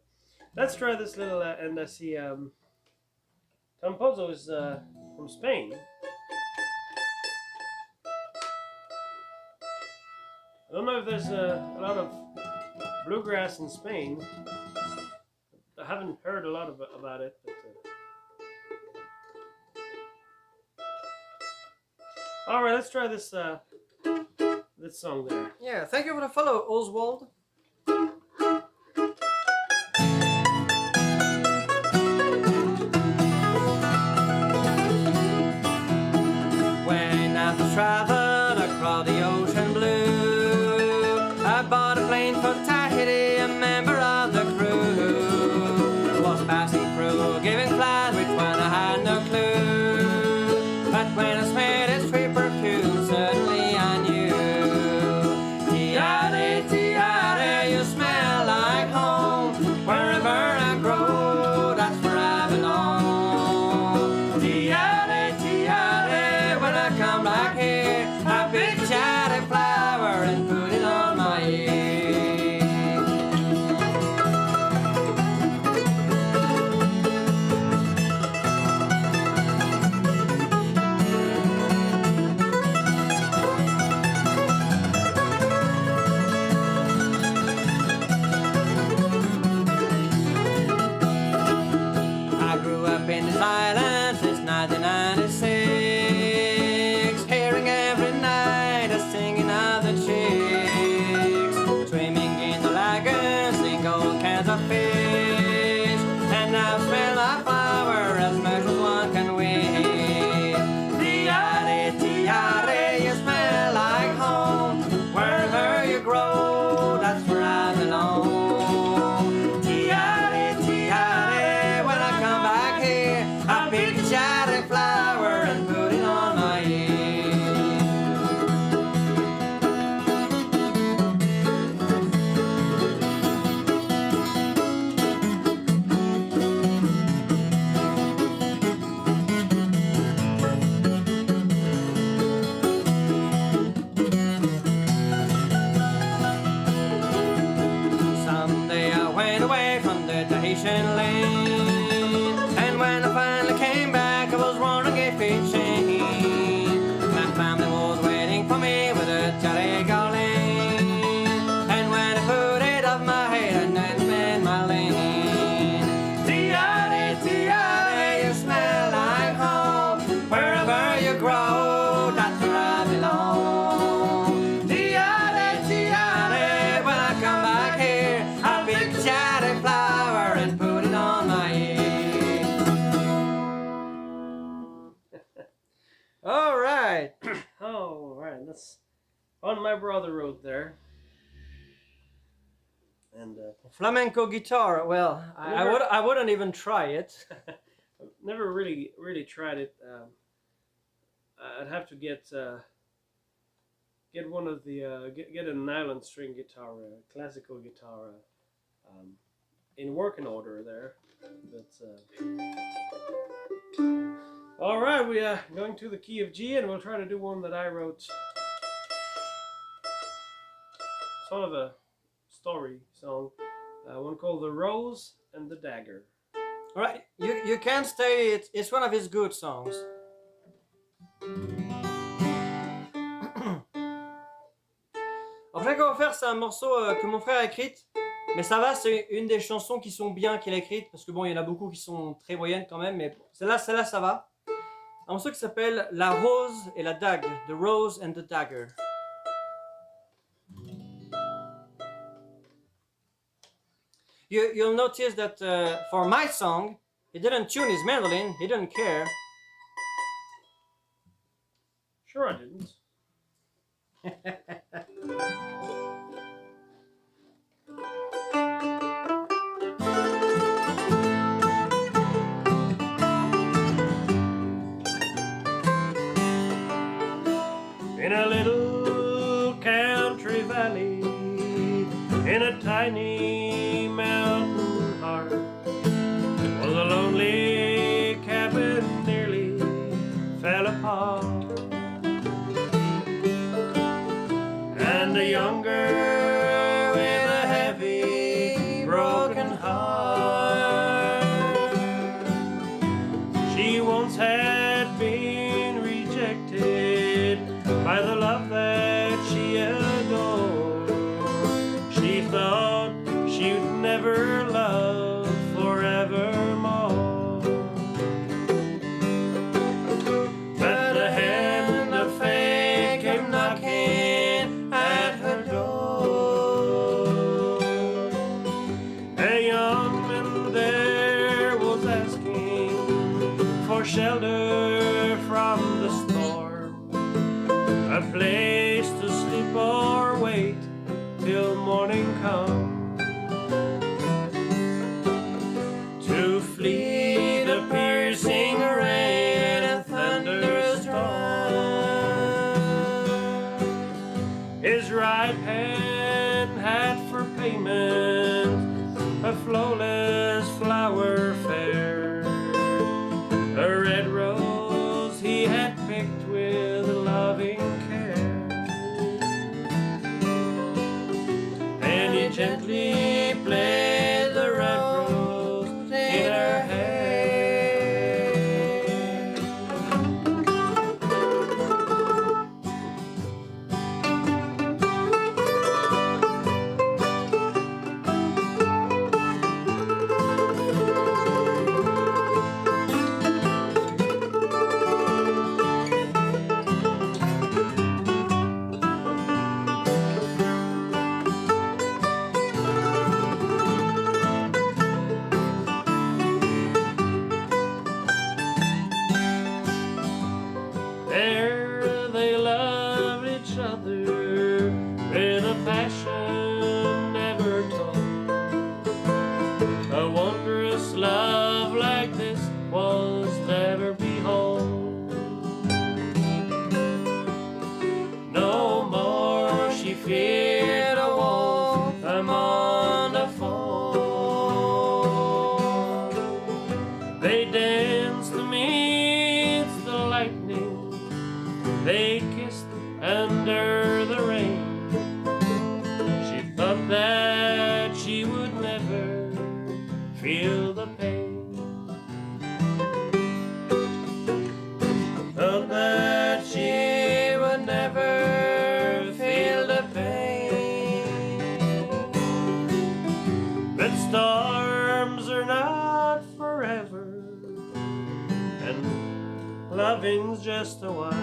Let's try this little, and I see Tom Pozo is from Spain. I don't know if there's a lot of bluegrass in Spain. I haven't heard a lot about it, but all right, let's try this this song there. Yeah, thank you for the follow, Oswald. When I've traveled across the ocean blue, I bought a plane for Tahiti, a member of the crew was passing through, giving flight which one I had no clue. But when I smelled its sweet perfume, suddenly I knew. Tiare, tiare, you smell like home. Wherever I grow, that's where I belong. Tiare, tiare, when I come back here, I pick a tiare flower and put it on my ear. I grew up in this island since 1996, hearing every night a singing of the chicks, swimming in the lagoon, seeing gold cans of fish, and now smell my flower as much as one can wish. Tiare, tiare, you smell like home. Wherever you grow, that's where I belong. Tiare, tiare, when I come back here, I pick a tiare flower and put it on my ear. Someday I went away from the Tahitian land, and when I finally came back, I was wearing a fish chain. My family was waiting for me with a tiare garland, and when I put it off my head, I then spent my land. Tiare, tiare, you smell like home. Where one my brother wrote there. And Flamenco guitar. Well, I wouldn't even try it. I've never really tried it. I'd have to get one of the get a nylon string guitar, classical guitar, in working order there. But all right, we are going to the key of G, and we'll try to do one that I wrote. Sort of a story song, one called "The Rose and the Dagger." All right, you can't stay. It's one of his good songs. En fait, qu'on va faire, c'est un morceau que mon frère a écrit, mais ça va, c'est une des chansons qui sont bien qu'il a écrites, parce que bon, il y en a beaucoup qui sont très moyennes quand même, mais celle-là, ça va. Un morceau qui s'appelle La Rose et la Dague, The Rose and the Dagger. You'll notice that for my song, he didn't tune his mandolin, he didn't care. Sure I didn't. In a little country valley, in a tiny mountain heart, was a lonely cabin nearly fell apart. And a young girl with a heavy broken heart, she once had been rejected by the love that she adored. She thought she'd never love forevermore. But the hand of fate came knocking at her door. A young man there was asking for shelter from the storm, a place to sleep or wait till morning come, to flee the piercing rain and thunderstorm. His right hand had for payment a flawless flower fair, a red rose he had picked with loving care, and he gently played the red rose in her hair. There they loved each other with a passion never told. A wondrous love like this was never beheld. No more she feared a wolf among the fold. They danced amidst the lightning, they kissed under the rain. She thought that she would never feel the pain. Thought that she would never feel the pain. But storms are not forever, and loving's just a while.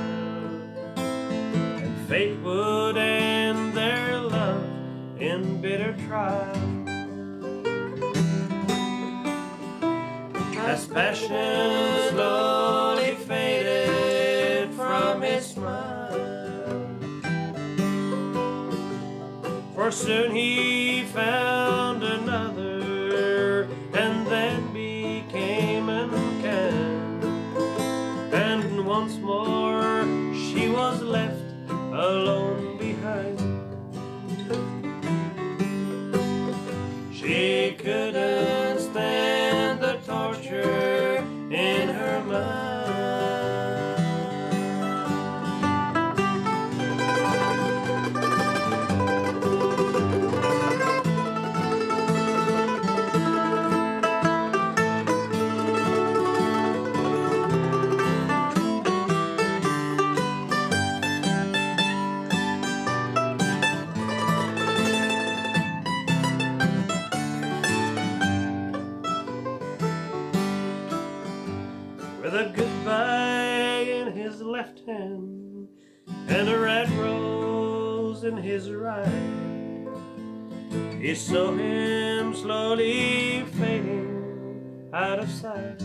Fate would end their love in bitter trial, as passion slowly faded from his smile. for soon he found another, and then became unkind. And once more she was left alone behind. She couldn't stand the torture in her mind. With a goodbye in his left hand and a red rose in his right, he saw him slowly fading out of sight.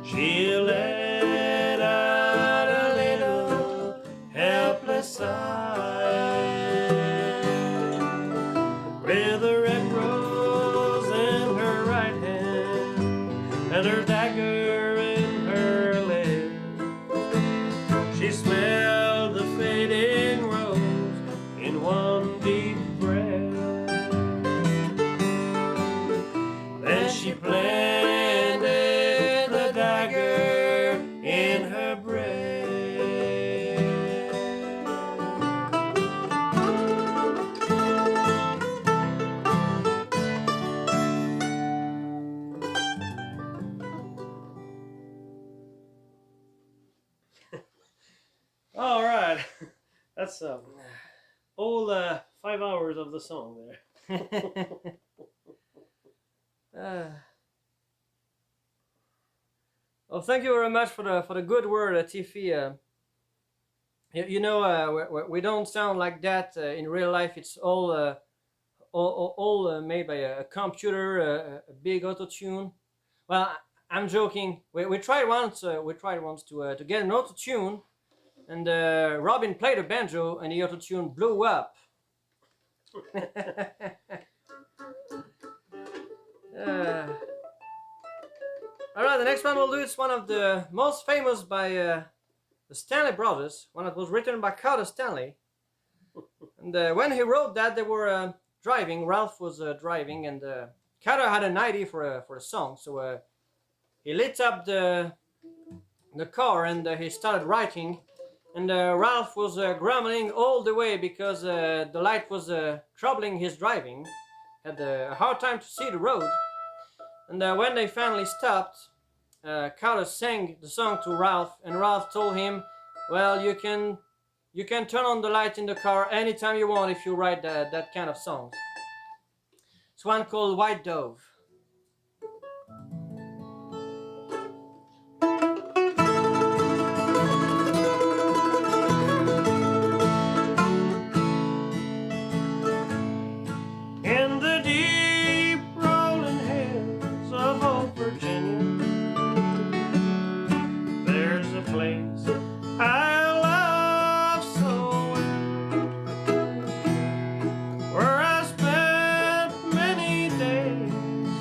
She let out a little helpless sigh. With a red rose in her right hand and her dagger in her leg, she smelled the fading rose in one deep breath. Then she planted the dagger in her breast. All right, that's all 5 hours of the song there. Well, thank you very much for the good word, Tiffy. You know, we don't sound like that in real life. It's all made by a computer, a big auto tune. Well, I'm joking. We tried once. To get an auto tune, and Robin played a banjo, and the auto tune blew up. Alright, the next one we'll do is one of the most famous by the Stanley Brothers, one that was written by Carter Stanley. And when he wrote that, they were driving. Ralph was driving, and Carter had an idea for a song. So he lit up the car, and he started writing. And Ralph was grumbling all the way because the light was troubling his driving. Had a hard time to see the road. And when they finally stopped, Carter sang the song to Ralph, and Ralph told him, well, you can turn on the light in the car anytime you want if you write that kind of songs. It's one called White Dove. In the deep rolling hills of old Virginia, there's a place I love so well, where I spent many days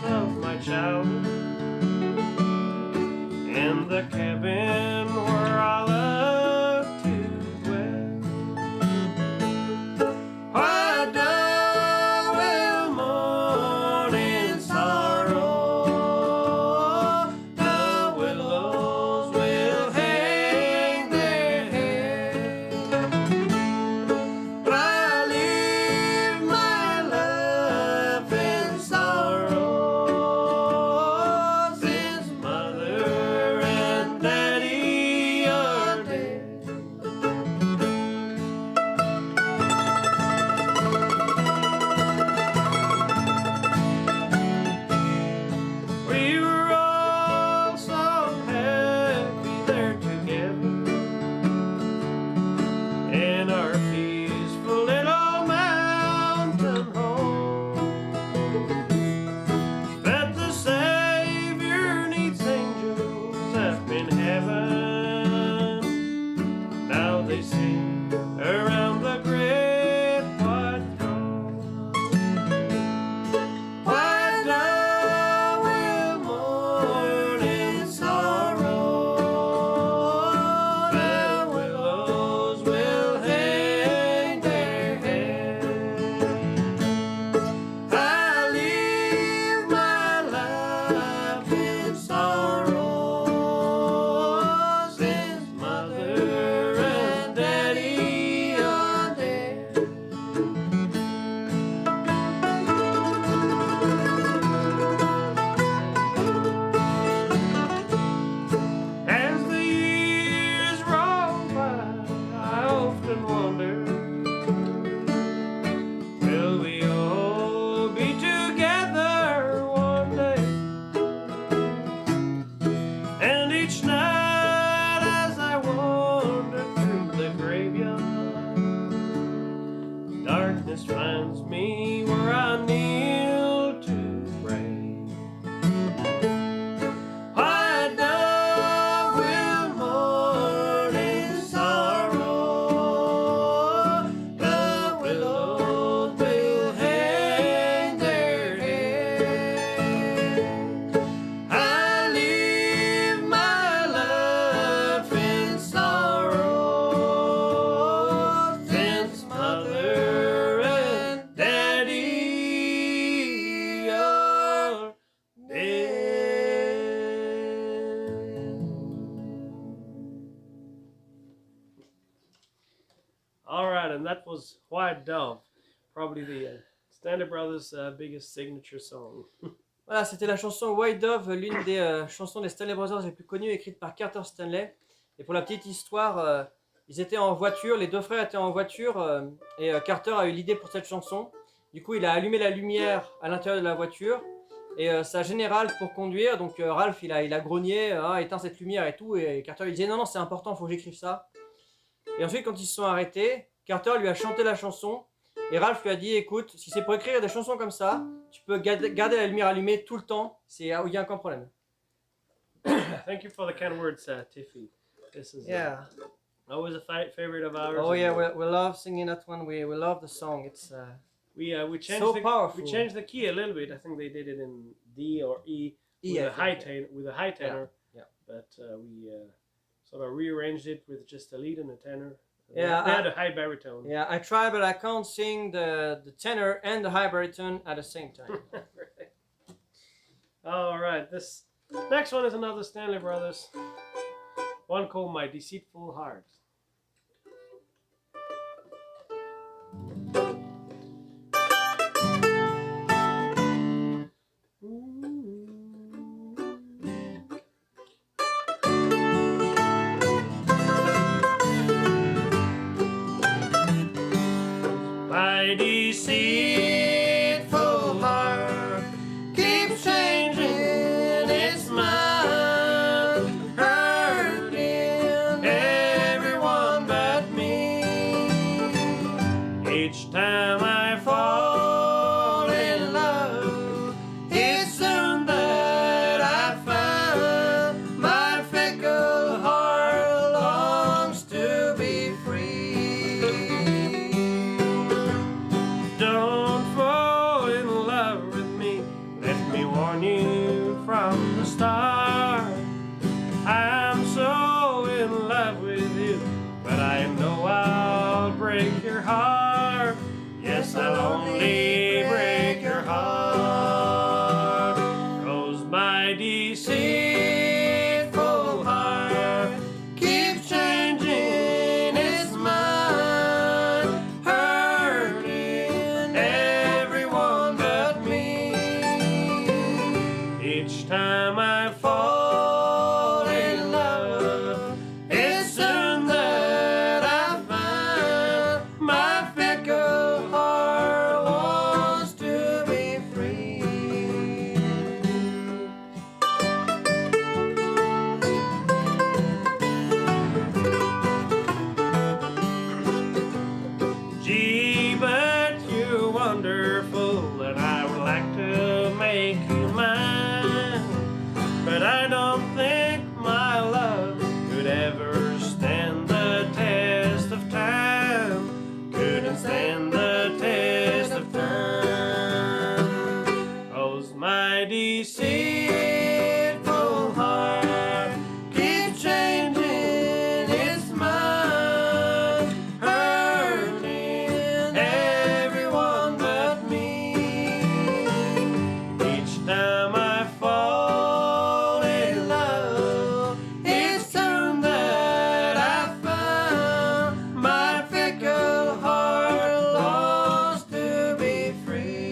me where I kneel to pray. White dove will mourn in sorrow, the willows will hang their head. I leave my love in sorrow, since mother and daddy are dead. All right, and that was White Dove, probably the Stanley Brothers' biggest signature song. Voilà, c'était la chanson White Dove, l'une des chansons des Stanley Brothers les plus connues, écrite par Carter Stanley. Et pour la petite histoire, ils étaient en voiture, les deux frères étaient en voiture, et Carter a eu l'idée pour cette chanson. Du coup, il a allumé la lumière à l'intérieur de la voiture, et ça gênait Ralph pour conduire. Donc Ralph, il a grogné, éteint cette lumière et tout, et Carter lui disait non, non, c'est important, il faut que j'écrive ça. Et ensuite, quand ils se sont arrêtés, Carter lui a chanté la chanson, et Ralph lui a dit, écoute, si c'est pour écrire des chansons comme ça, tu peux garder la lumière allumée tout le temps, il n'y a aucun problème. Thank you for the kind words, Tiffy. This is Yeah. always a favorite of ours. Oh and, yeah, we love singing that one. We love the song. It's we changed so the powerful. we changed the key a little bit. I think they did it in D or E, with I a high think, tenor, with a high tenor. Yeah. But we sort of rearranged it with just a lead and a tenor. Yeah, they had a high baritone. Yeah, I try, but I can't sing the tenor and the high baritone at the same time. All right, this next one is another Stanley Brothers. One called My Deceitful Heart. My deceitful heart keeps changing its mind, hurting everyone but me. Each time I fall in love, it's soon that I find my fickle heart longs to be free. Don't fall in love with me, let me warn you from the start. I'm so in love with you, but I know I'll break your heart. Yes, I'll only break your heart, 'cause my deceitful heart keeps changing its mind, hurting everyone but me. Each time I fall in love, it's soon that I find my fickle heart wants to be free. Gee, but you're wonderful, and I would like to make you mine. But I don't think my love could ever stand the test of time. Couldn't stand the test of time. 'Cause my deceitful heart keeps changing its mind, hurting everyone but me. Each time I fall in love, it's soon that I find my fickle heart longs to be free.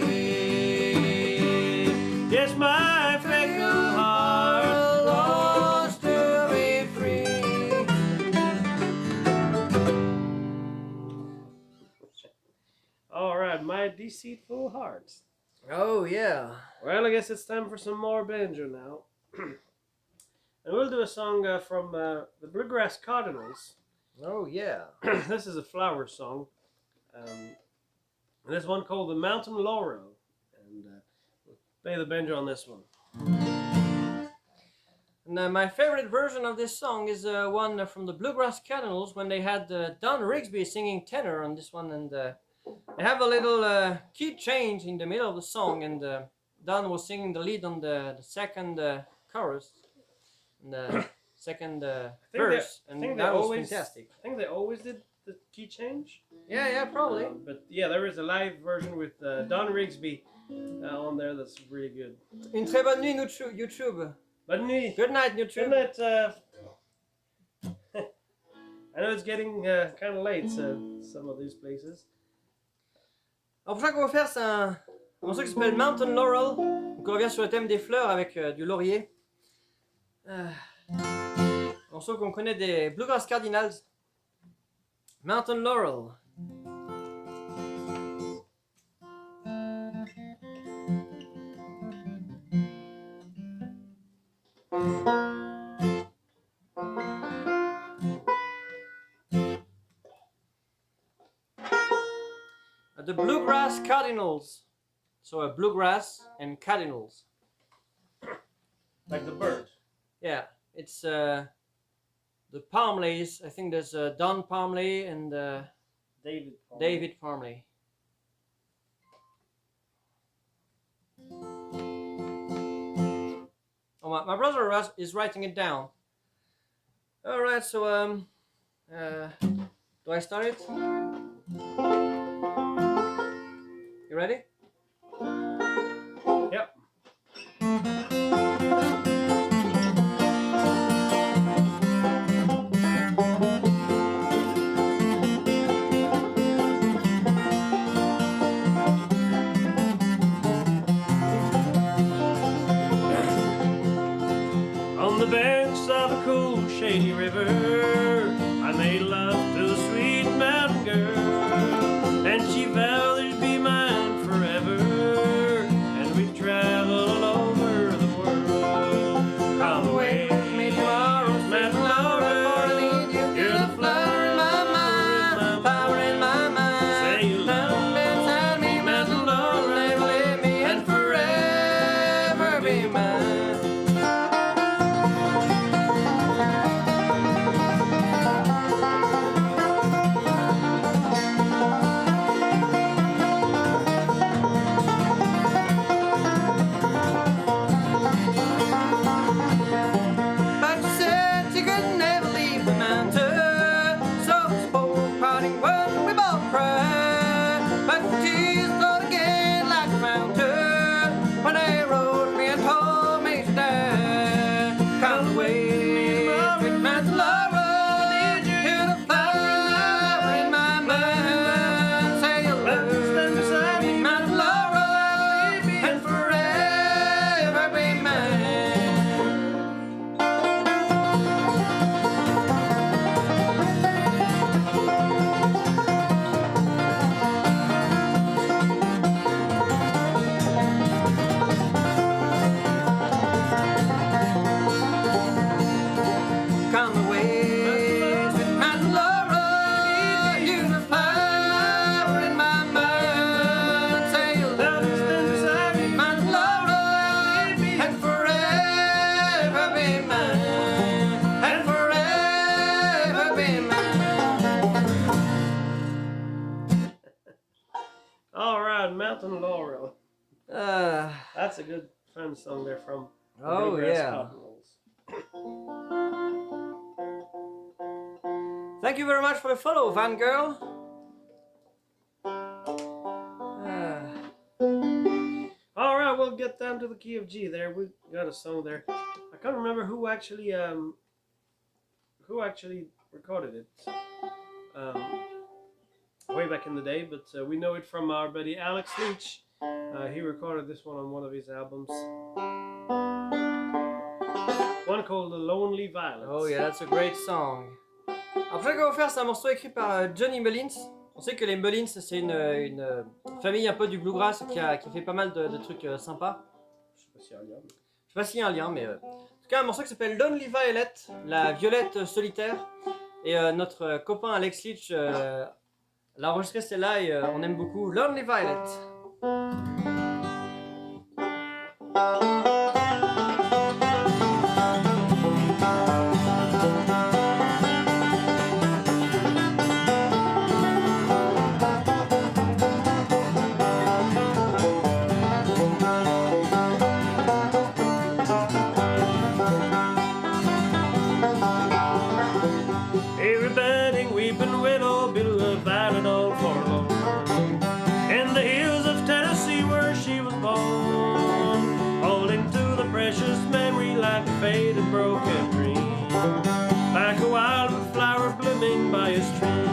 Yes, my fickle heart longs to be free. All right, My Deceitful Heart. Oh yeah. Well, I guess it's time for some more banjo now. And we'll do a song from the Bluegrass Cardinals. Oh yeah. This is a flower song. And this one called the Mountain Laurel. And we'll play the banjo on this one. And my favorite version of this song is one from the Bluegrass Cardinals when they had Don Rigsby singing tenor on this one, and they have a little key change in the middle of the song, and Don was singing the lead on the second chorus, and the second verse, and that was fantastic. I think they always did the key change. Yeah, probably. But yeah, there is a live version with Don Rigsby on there that's really good. Une très bonne nuit, YouTube. Bonne nuit. Good night, YouTube. Good night. I know it's getting kind of late, some of these places. Alors, pour ça qu'on va faire, c'est un morceau qui s'appelle Mountain Laurel. Donc, on revient sur le thème des fleurs avec du laurier. Un morceau qu'on connaît des Bluegrass Cardinals. Mountain Laurel. The Bluegrass Cardinals. So a bluegrass and cardinals. Like the bird. Yeah, it's the Palmleys. I think there's Don Palmley and David Palmley. Oh, my brother is writing it down. All right, so do I start it? You ready? Yep. On the banks of a cool, shady river, I made love to a sweet mountain girl, and she vowed that she'd be mine forever, and we'd travel all over the world. Come away with me tomorrow, Mountain Laurel, you're the flower in my mind, power in my mind. Say you love beside me, Mountain Laurel, never leave me, and forever be mine. Mountain Laurel. That's a good fun song there from the Bluegrass Cardinals. Thank you very much for the follow, Van Girl. All right, we'll get down to the key of G there. We got a song there. I can't remember who actually recorded it way back in the day, but we know it from our buddy Alex Leach. He recorded this one on one of his albums. One called The Lonely Violets. Oh yeah, that's a great song. Après, ce qu'on va faire, c'est un morceau écrit par Johnny Mullins. On sait que les Mullins, c'est une famille un peu du bluegrass qui fait pas mal de trucs sympas. Je sais pas s'il y a un lien. Je sais pas s'il y a un lien, mais en tout cas, un morceau qui s'appelle Lonely Violet, la violette solitaire. Et notre copain Alex Leach Elle a enregistré celle-là et on aime beaucoup Lonely Violet. Faded broken dream, like a wildflower blooming by a stream.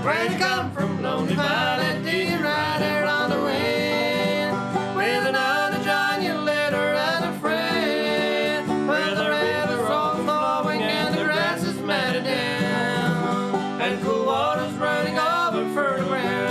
Where'd you come from, lonely violet? Did you ride here on the wind with another John, you letter and a friend? Where the river's all flowing and the grass is matted down, and cool water's running over fertile ground.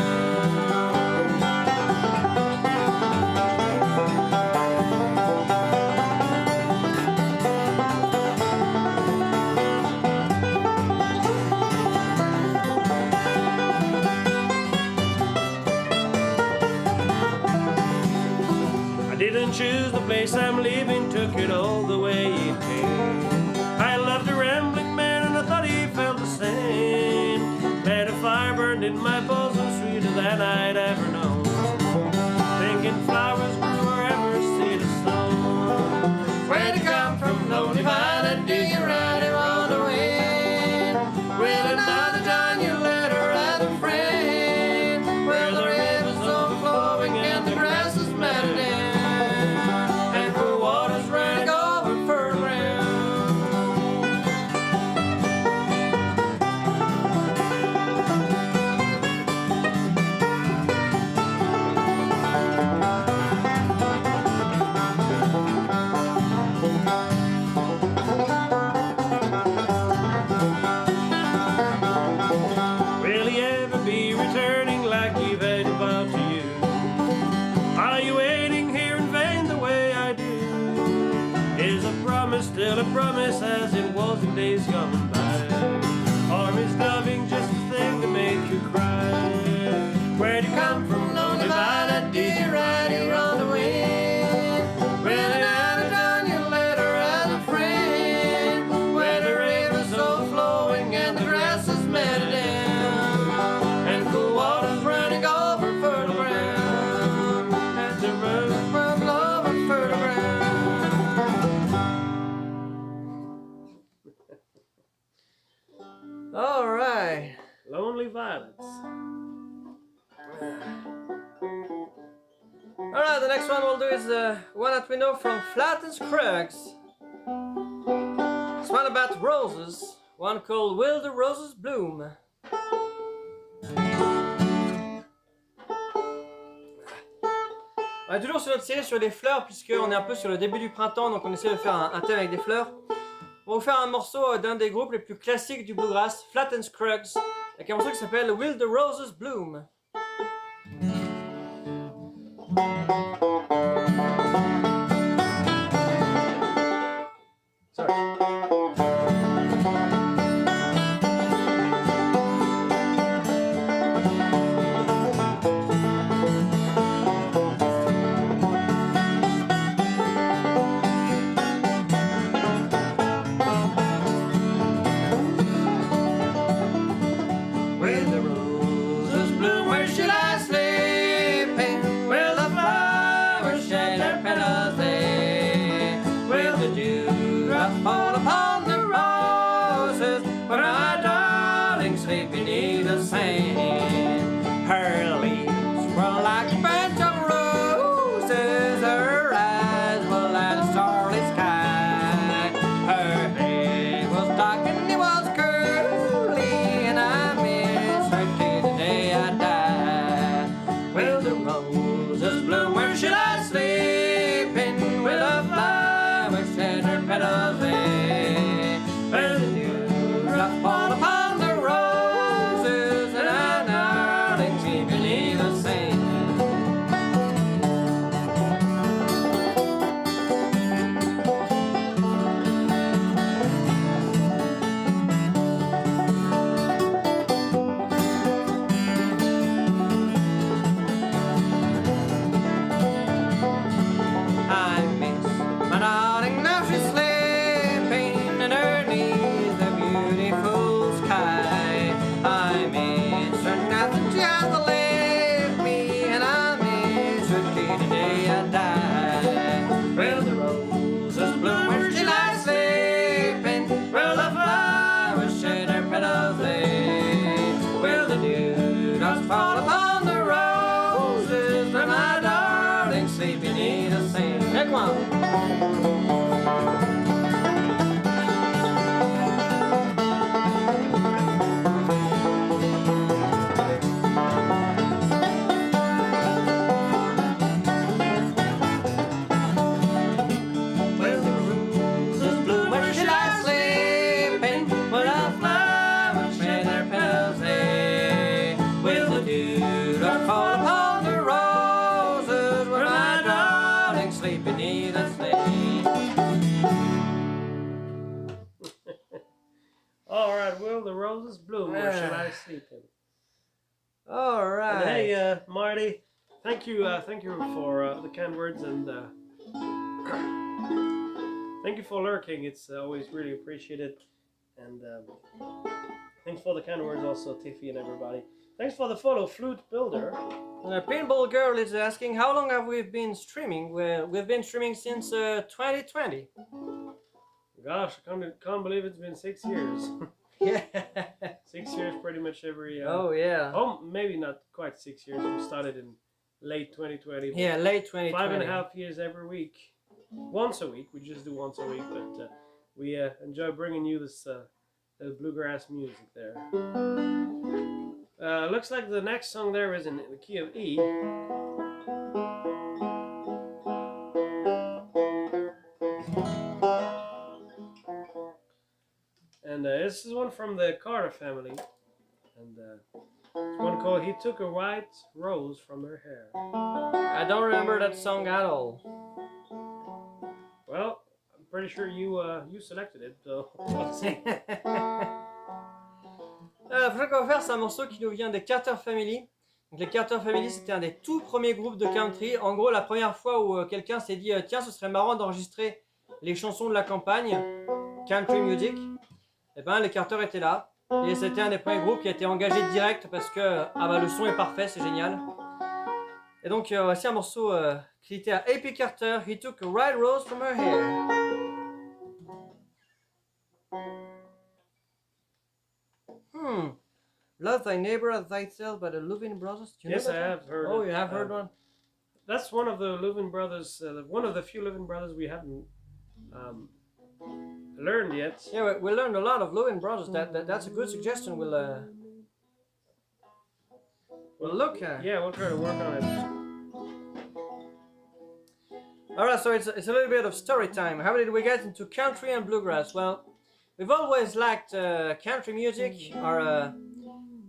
Didn't choose the place I'm leaving, took it all the way it came. I loved a rambling man and I thought he felt the same. Let a fire burned in my bosom, sweeter than I'd ever known. Thinking flowers grew wherever seed is sown. Where'd you come from, lonely violet? Do you ride here on the wind with another John, you letter and a friend? Where the river's overflowing and the grass is matted in, still a promise as it was in days gone by. Or is loving just a thing to make you cry? Where'd you come from, lonely violet? Did you ride here on the wind with another John, you letter and a friend? Where the river's overflowing and the grass is matted down, and cool water's running over fertile ground, and the river's running over fertile ground. All right, Lonely Violets. All right, the next one we'll do is one that we know from Flatten's Crugs. It's one about roses, one called Will the Roses Bloom. On est toujours sur notre série sur les fleurs, puisqu'on est un peu sur le début du printemps, donc on essaie de faire un thème avec des fleurs. On va vous faire un morceau d'un des groupes les plus classiques du bluegrass, Flatten's Crugs, avec un morceau qui s'appelle Will the Roses Bloom. Sorry. Will the roses bloom? Where should I sleep? Will the flowers sleep beneath the same. Take one. All right, will the roses bloom or shall I sleep in? All right. And hey, Marty, thank you for the kind words and thank you for lurking. It's always really appreciated. And thanks for the kind words also, Tiffy and everybody. Thanks for the follow, Flute Builder. Pinball Girl is asking, how long have we been streaming? Well, we've been streaming since 2020. Gosh, I can't believe it's been 6 years. Yeah. 6 years pretty much every... oh, yeah. Oh, maybe not quite 6 years. We started in late 2020. Yeah, late 2020. 5.5 years every week. Once a week. We just do once a week, but we enjoy bringing you this bluegrass music there. Looks like the next song there is in the key of E. And this is one from the Carter family. And it's one called He Took a White Rose from Her Hair. I don't remember that song at all. Well, I'm pretty sure you selected it, so let's see. Faire qu'on va faire, c'est un morceau qui nous vient des Carter Family. Donc les Carter Family, c'était un des tout premiers groupes de country. En gros, la première fois où quelqu'un s'est dit tiens, ce serait marrant d'enregistrer les chansons de la campagne, country music. Et ben les Carter étaient là. Et c'était un des premiers groupes qui a été engagé direct parce que ah bah le son est parfait, c'est génial. Et donc voici un morceau crédité à A.P. Carter, He Took a White Rose from Her Hair. Love Thy Neighbor as Thyself by the Louvin Brothers. Do you Yes, know I that have heard. Oh, you have heard one? That's one of the Louvin Brothers, one of the few Louvin Brothers we haven't learned yet. Yeah, we learned a lot of Louvin Brothers. That's a good suggestion. We'll look at. Yeah, we'll try to work on it. Alright, so it's a little bit of story time. How did we get into country and bluegrass? Well, we've always liked country music.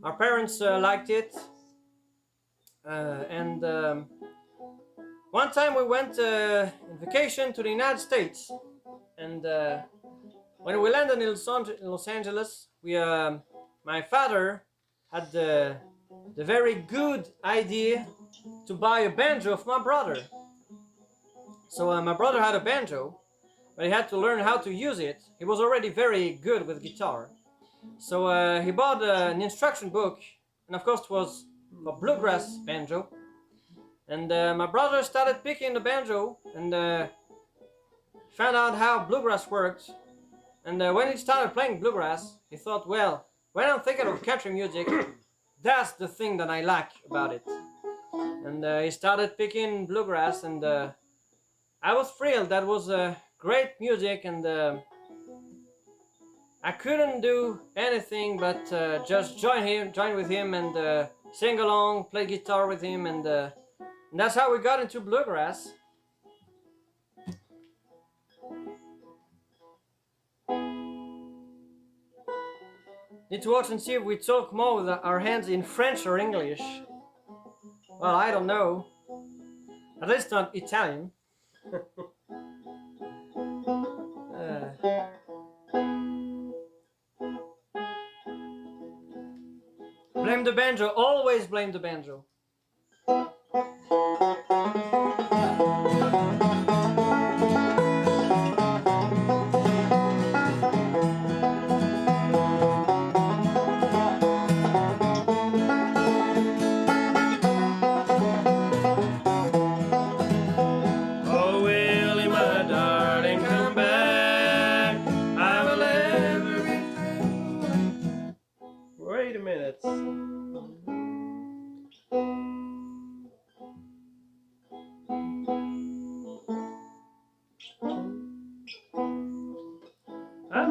Our parents liked it. And one time we went on vacation to the United States. And when we landed in Los Angeles, my father had the very good idea to buy a banjo for my brother. So my brother had a banjo, but he had to learn how to use it. He was already very good with guitar. So he bought an instruction book, and of course it was a bluegrass banjo. And my brother started picking the banjo and found out how bluegrass worked. And when he started playing bluegrass, he thought, well, when I'm thinking of country music, that's the thing that I like about it. And he started picking bluegrass, and I was thrilled. That was great music, and I couldn't do anything but just join with him and sing along, play guitar with him, and that's how we got into bluegrass. Need to watch and see if we talk more with our hands in French or English. Well, I don't know. At least not Italian. Blame the banjo. Always blame the banjo.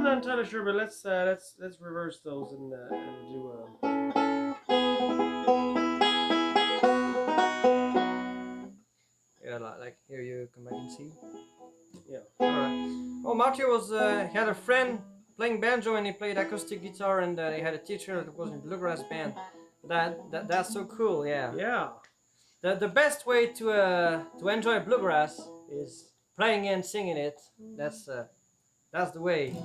I'm not entirely sure, but let's reverse those and do. Yeah, like here you come back and see. Yeah. All right. Oh, Marty was he had a friend playing banjo and he played acoustic guitar and he had a teacher that was in bluegrass band. That's so cool. Yeah. Yeah. The best way to enjoy bluegrass is playing and singing it. That's the way.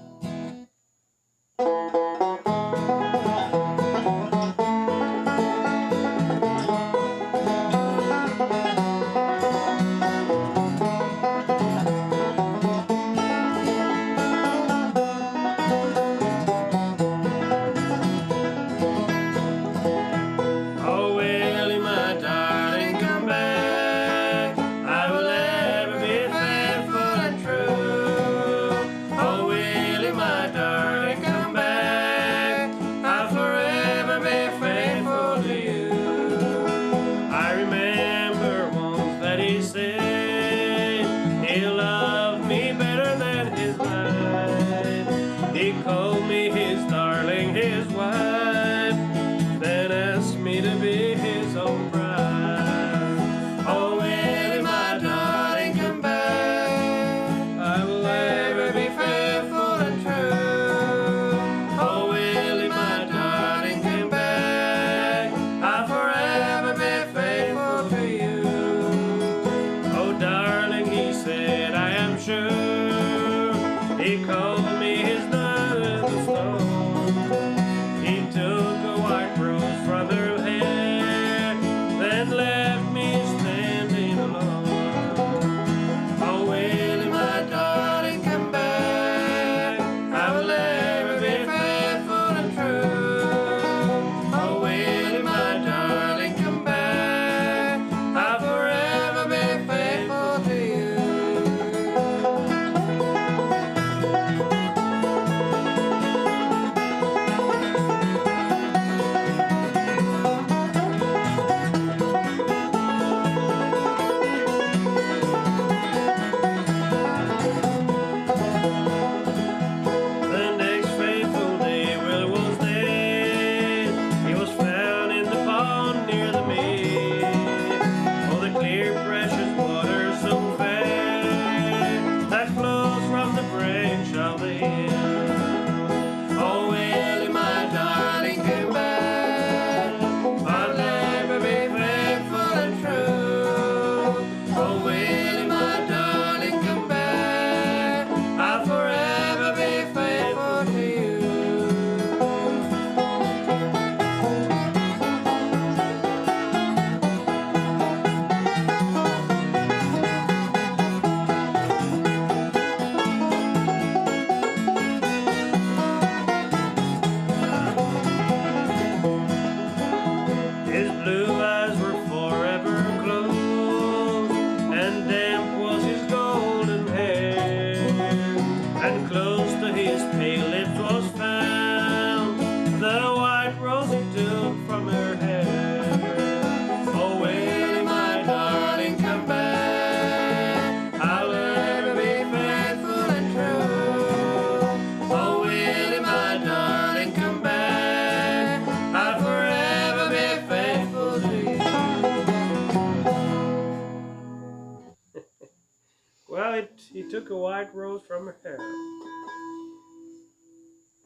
He took a white rose from her hair.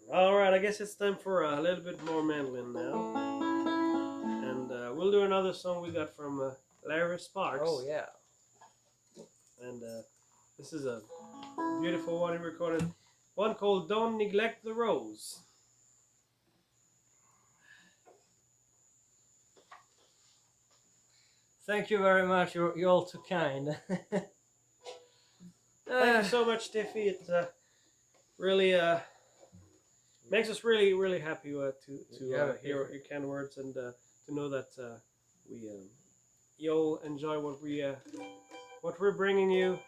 Alright, I guess it's time for a little bit more mandolin now. And we'll do another song we got from Larry Sparks. Oh, yeah. And this is a beautiful one he recorded. One called Don't Neglect the Rose. Thank you very much. You're all too kind. Thank you so much, Tiffy. It really makes us really happy to hear your kind words and to know that you'll enjoy what we're bringing you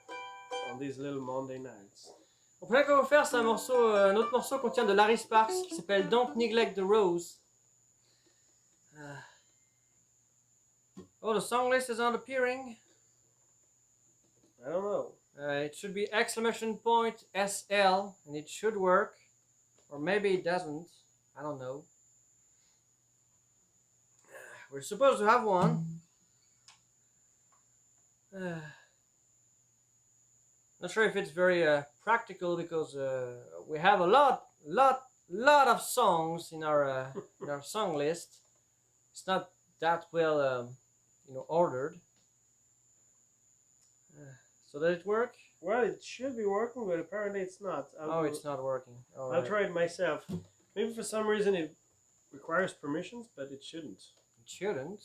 on these little Monday nights. Le prochain qu'on va faire, c'est un autre morceau qu'on tient de Larry Sparks qui s'appelle Don't Neglect the Rose. Oh, the song list is not appearing. I don't know. It should be !SL and it should work. Or maybe it doesn't. I don't know. We're supposed to have one. Not sure if it's very practical because we have a lot of songs in our song list. It's not that well, ordered. So does it work? Well, it should be working, but apparently it's not. It's not working. I'll try it myself. Maybe for some reason it requires permissions, but it shouldn't. It shouldn't.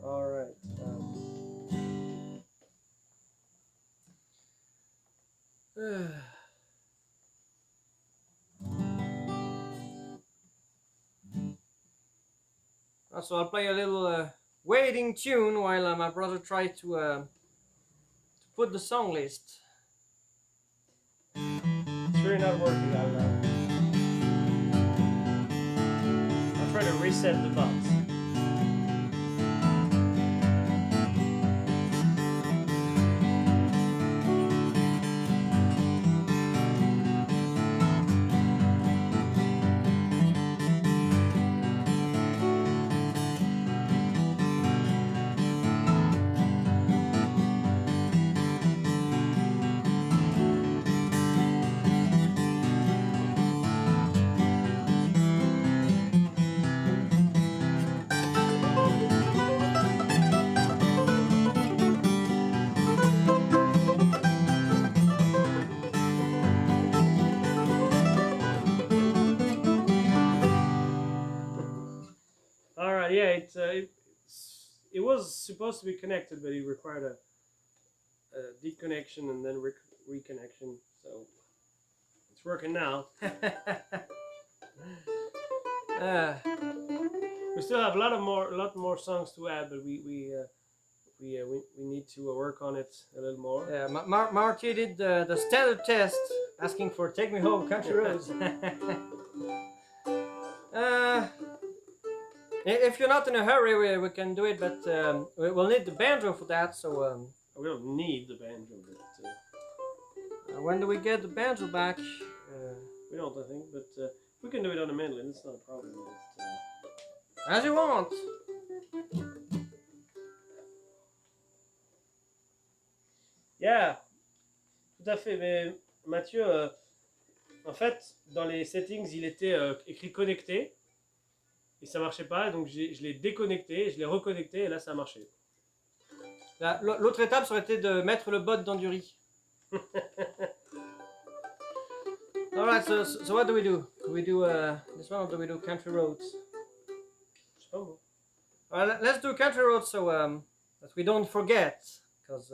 All right. So I'll play a little waiting tune while my brother tries to put the song list. It's really not working out now. I'll try to reset the box. It was supposed to be connected, but it required a deconnection and then reconnection. So it's working now. We still have a lot more songs to add, but we need to work on it a little more. Yeah, Marty did the standard test, asking for "Take Me Home, Country Roads." If you're not in a hurry, we can do it, but we'll need the banjo for that. So we don't need the banjo, but when do we get the banjo back? We don't, I think, but we can do it on a mandolin. It's not a problem. But, as you want. Yeah, tout à fait. Mais Mathieu, en fait, dans les settings, il était écrit connecté. Et ça marchait pas, donc je l'ai déconnecté, je l'ai reconnecté et là ça a marché. L'autre étape ça aurait été de mettre le bot dans du riz. Alright, so what do we do? Do we do this one or do we do Country Roads? Je sais pas moi. Alright, let's do Country Roads so that we don't forget, because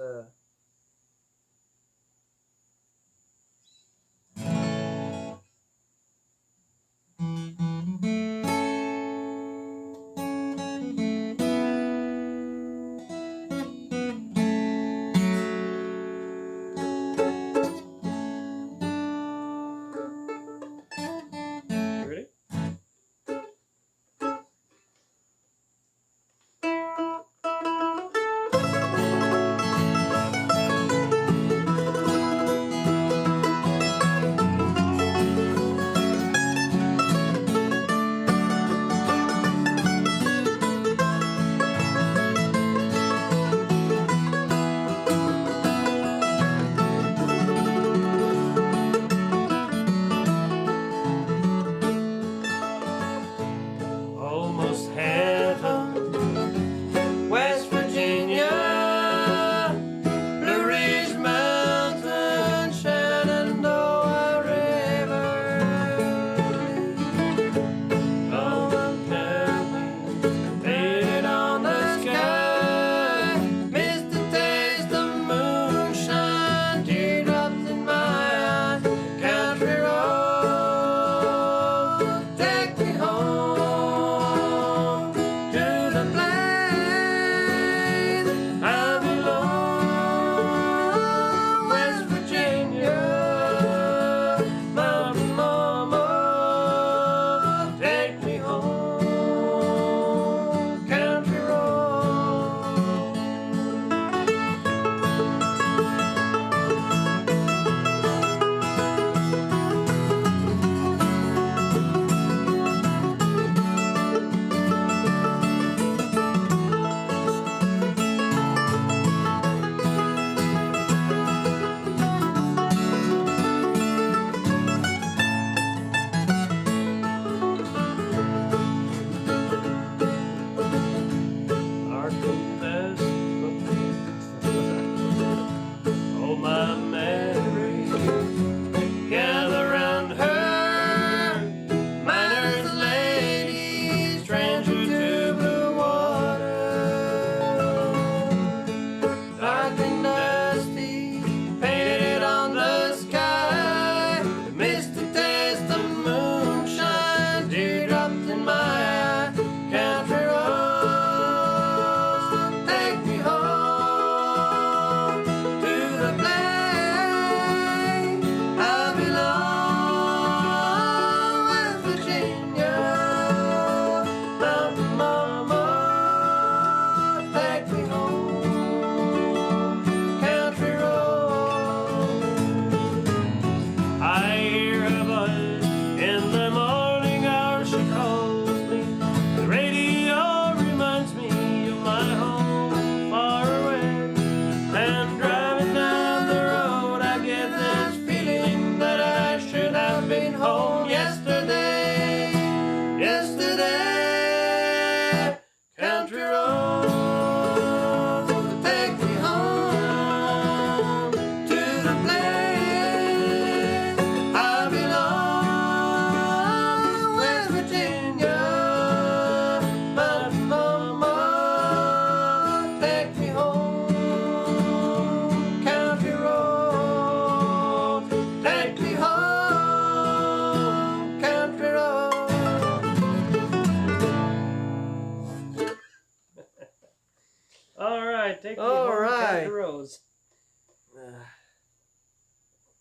All right, take me All home, right. Count the Rose.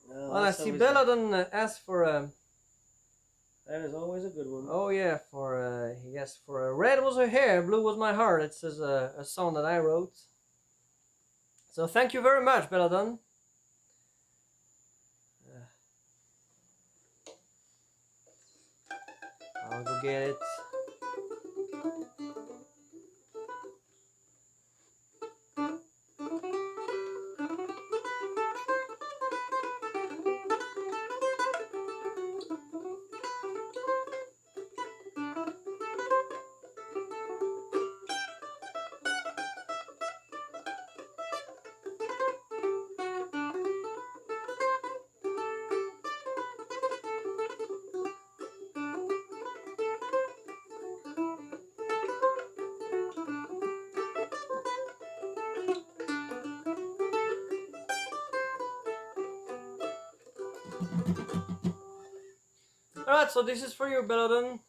Well, I see Belladon asked for that is always a good one. oh yeah, for he asked for red was her hair, blue was my heart. It says a song that I wrote. So thank you very much, Belladon. I'll go get it. Alright, so this is for you, Belladon.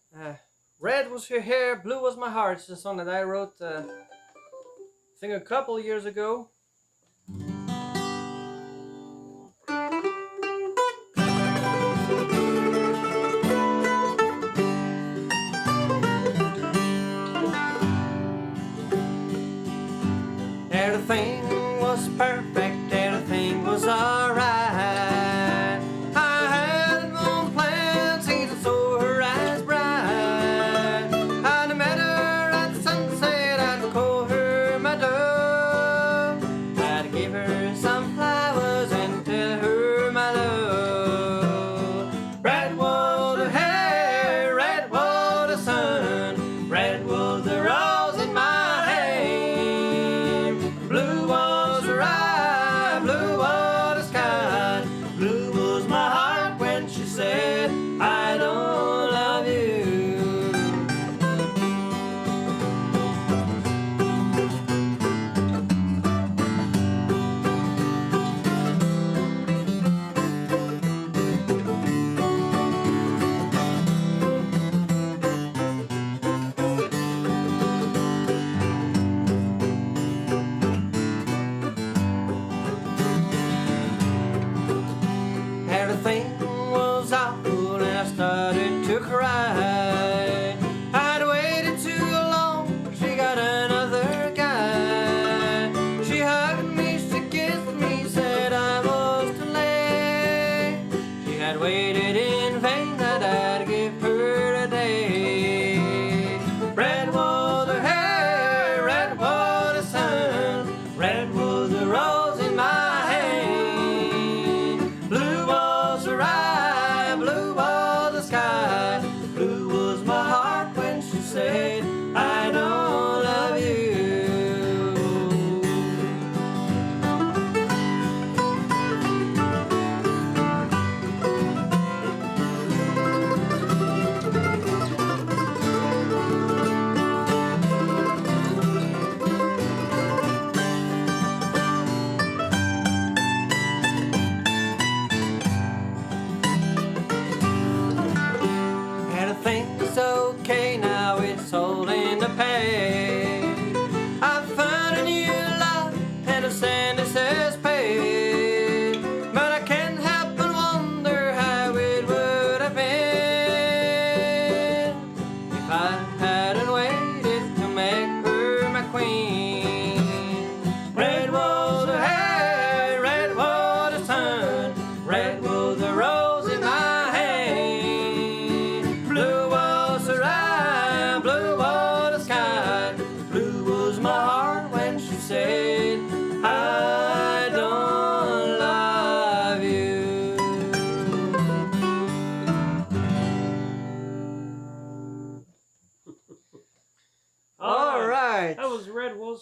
Red was your hair, blue was my heart. It's a song that I wrote, I think a couple years ago. Everything was perfect, everything was alright.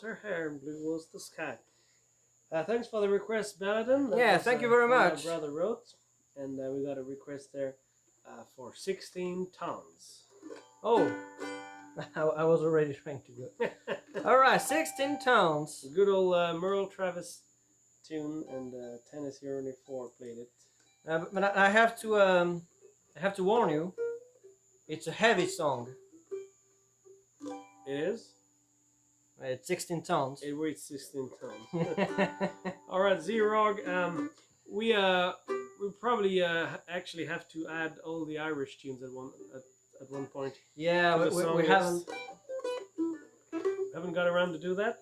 Her hair and blue was the sky. Thanks for the request, Belladon. Yeah, thank you very much. My brother wrote, and we got a request there for 16 tons. Oh, I was already trying to go. All right, 16 tons. A good old Merle Travis tune, and Tennessee Ernie 4 played it. But I have to warn you. It's a heavy song. It is. It's 16 tones. It weighs 16 tons. All right, Z-Rog. We probably actually have to add all the Irish tunes at one point. Yeah, we haven't got around to do that.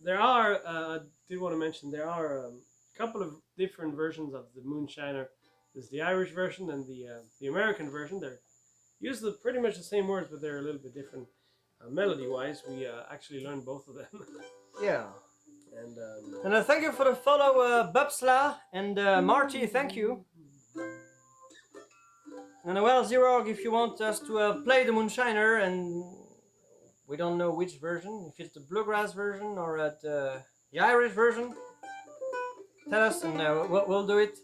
There are. I did want to mention there are a couple of different versions of the Moonshiner. There's the Irish version and the American version. They're usually pretty much the same words, but they're a little bit different melody-wise. We actually learned both of them. Yeah. And thank you for the follow, Bubsla and Marty. Thank you. And well, Zerog, if you want us to play the Moonshiner, and we don't know which version, if it's the bluegrass version or the Irish version, tell us and we'll do it.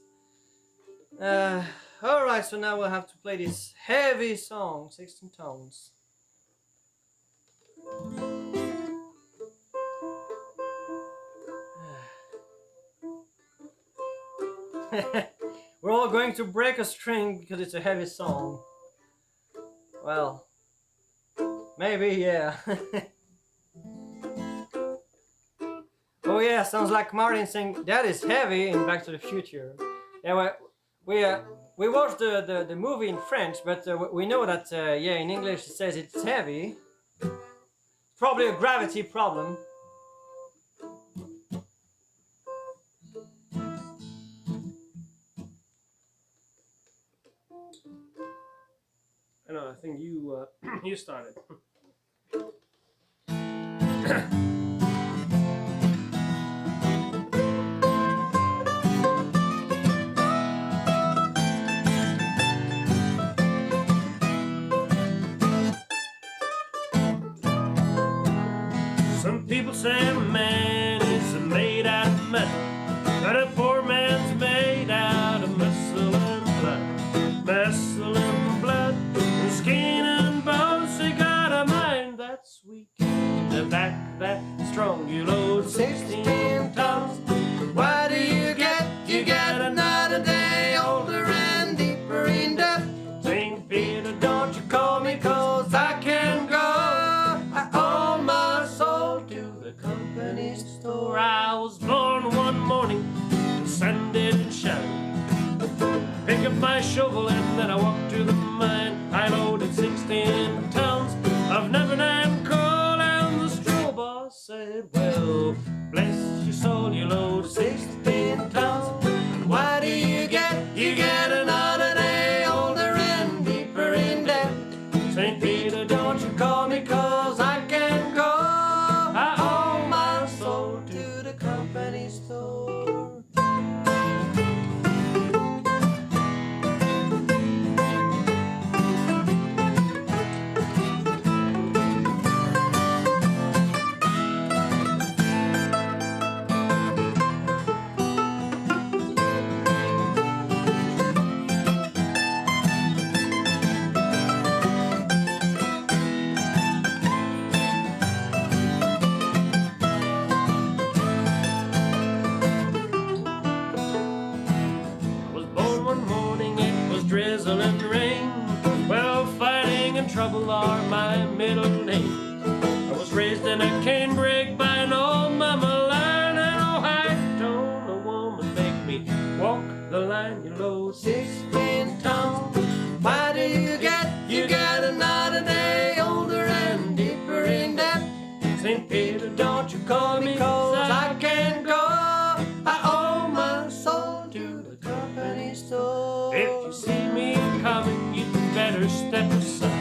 Alright, so now we'll have to play this heavy song, 16 tones. We're all going to break a string because it's a heavy song. Well, maybe, yeah. Oh yeah, sounds like Martin saying that is heavy in Back to the Future. Yeah, we watched the movie in French, but we know that yeah, in English it says it's heavy. Probably a gravity problem. I know. I think you you started. Some people say a man is made out of metal, but a poor man's made out of muscle and blood. Muscle and blood, and skin and bones. They got a mind that's weak, the back that's strong. You load 16 tons. What do you get? You get another day older and deeper in debt. St. Peter, don't you call me, 'cause I can go. I owe my soul to the company store. I was born one morning, the sun didn't shine. Pick up my shovel and then I walked to the mine. I loaded 16 tons of never-name coal, and the straw boss said, well, bless your soul, you load 16 tons. What do you get? You get another day older and deeper in debt. St. Peter, don't you call me, 'cause I can go. I owe my soul to the company store. Drizzle and rain. Well, fighting and trouble are my middle name. I was raised in a canebrake by an old mama line, and oh, I don't a woman make me walk the line. You load 16 tons. Why do you get? You get another day older and deeper in debt. St. Peter, don't you call me, 'cause I can go. I owe my soul to the company store. If you see me coming, you better step aside.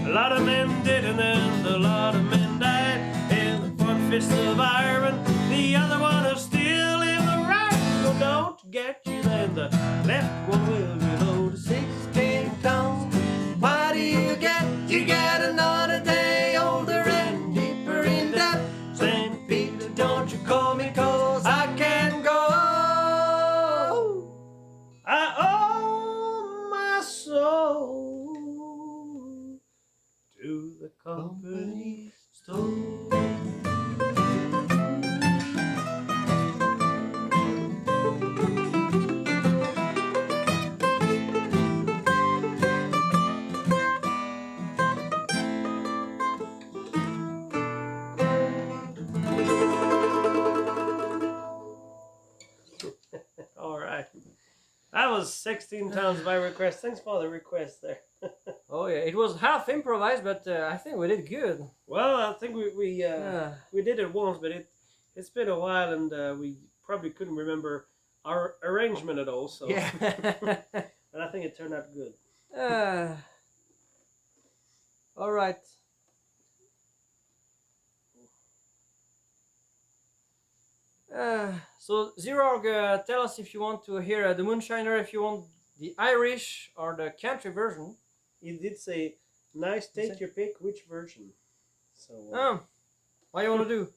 A lot of men did, and then a lot of men died. In one fist of iron, the other one of steel. In the right one don't get you, then the left one will. You load 16 tons. Why do you get? You get another day older and deeper in debt. St. Peter, don't you call me, 'cause I can go. I owe my soul to the company store. that was 16 times by request. Thanks for the request there. Oh yeah, it was half improvised, but I think we did good. Well, I think we did it once, but it's been a while, and we probably couldn't remember our arrangement at all. So Yeah. and I think it turned out good. All right. So Zerog, tell us if you want to hear the Moonshiner, if you want the Irish or the country version. He did say, "Nice, take your pick. Which version?" So. What do you want to do?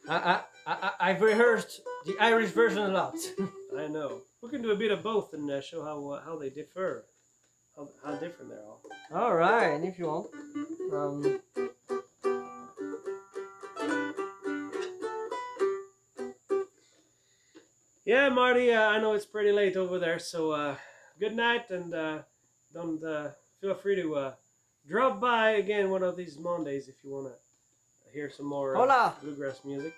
I've rehearsed the Irish version a lot. I know. We can do a bit of both and show how they differ, how different they are. All right, if you want. Yeah, Marty, I know it's pretty late over there, so good night, and don't feel free to drop by again one of these Mondays if you want to hear some more bluegrass music.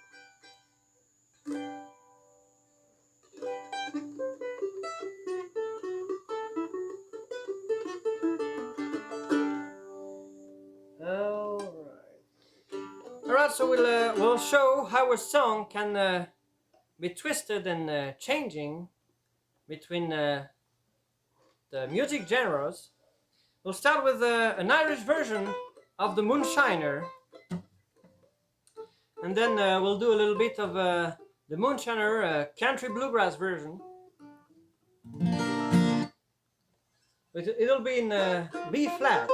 Alright, so we'll show how a song can be twisted and changing between the music genres. We'll start with an Irish version of the Moonshiner, and then we'll do a little bit of the Moonshiner country bluegrass version. It'll be in B flat.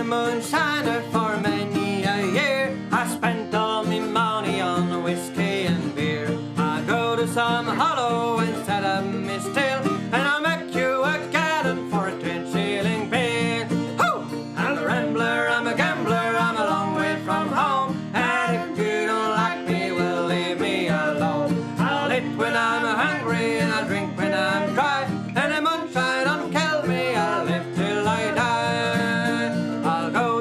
Moonshiner for many a year. I spent all my money on whiskey and beer. I go to some hollow and set up my still, and I'll make you a gallon for a 20-shilling bill. Ho! I'm a rambler, I'm a gambler, I'm a long way from home, and if you don't like me, well, leave me alone. I'll eat when I'm hungry, and I'll drink when I'm dry, and the moonshine don't kill me, I'll live till I die.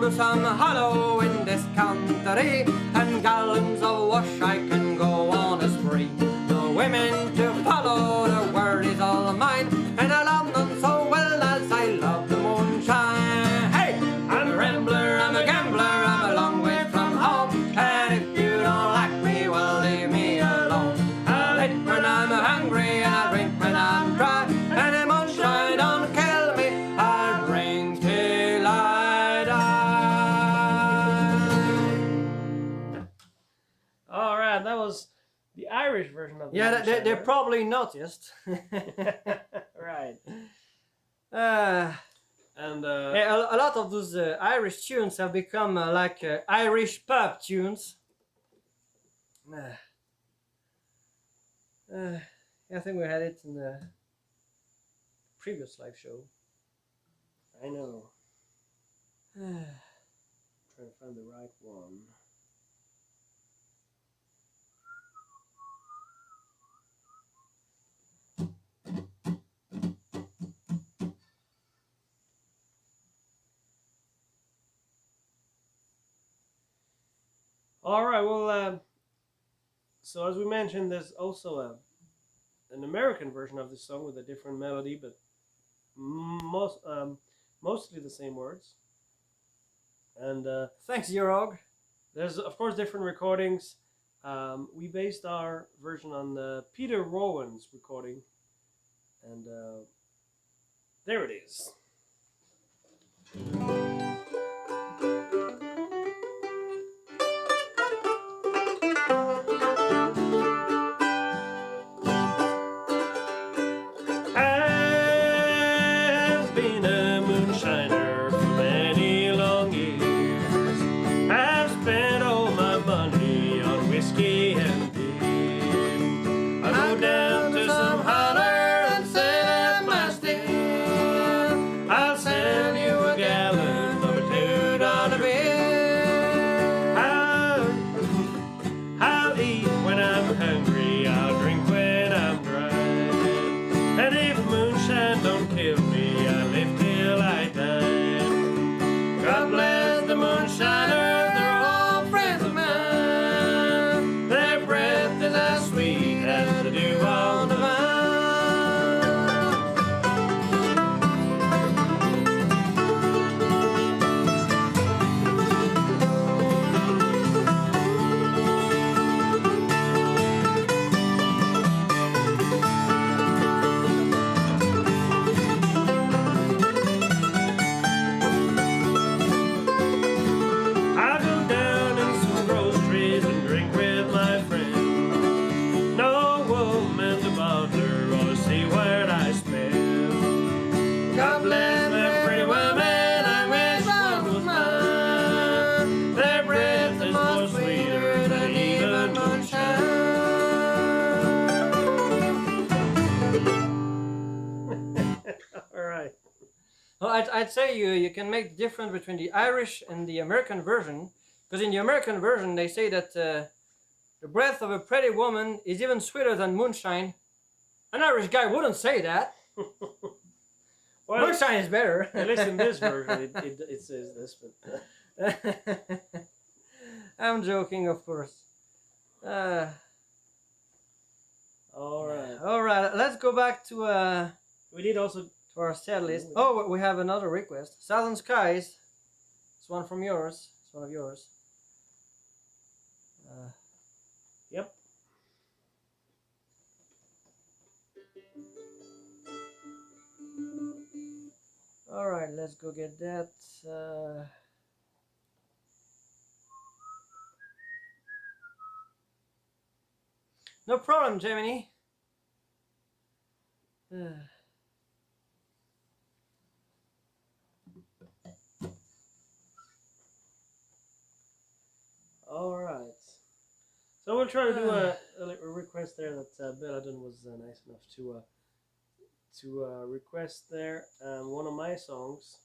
Some hollow in this country, and gallons of wash I can go on a spree. No women to follow, the world is all mine, and I love none so well as I love the moonshine. Hey! I'm a rambler, I'm a gambler, I'm a long way from home, and if you don't like me, well, leave me alone. I'll eat when I'm hungry, and I'll drink when I'm dry, and the moonshine don't kill me, I'll drink till I die. That was the Irish version of the Yeah, they probably noticed. Right. And yeah, a lot of those Irish tunes have become like Irish pub tunes. I think we had it in the previous live show. I know. Trying to find the right one. All right, well, so as we mentioned, there's also an American version of this song with a different melody, but mostly the same words. And thanks, Eurog. There's, of course, different recordings. We based our version on Peter Rowan's recording, and there it is. I'll send you a gallon with me, I live till I die. God bless the moonshiners, they're all friends of mine. Their breath is as sweet as the dew on the vine. I go down in some groceries and drink with my friend. No woman to bother or see what I spend. God bless them pretty women, I wish one was mine. Their breath is more sweeter than even moonshine. All right. Well, I'd say you can make the difference between the Irish and the American version, because in the American version they say that the breath of a pretty woman is even sweeter than moonshine. An Irish guy wouldn't say that. Well, Moonshine is better. at least in this version, it says this, but I'm joking, of course. all right. All right, let's go back to We need also. to our set list. Oh, we have another request. Southern Skies. It's one from yours. It's one of yours. Yep. All right, let's go get that. No problem, Gemini. All right. So we'll try to do a request there that Bella Dunn was nice enough to request there. One of my songs,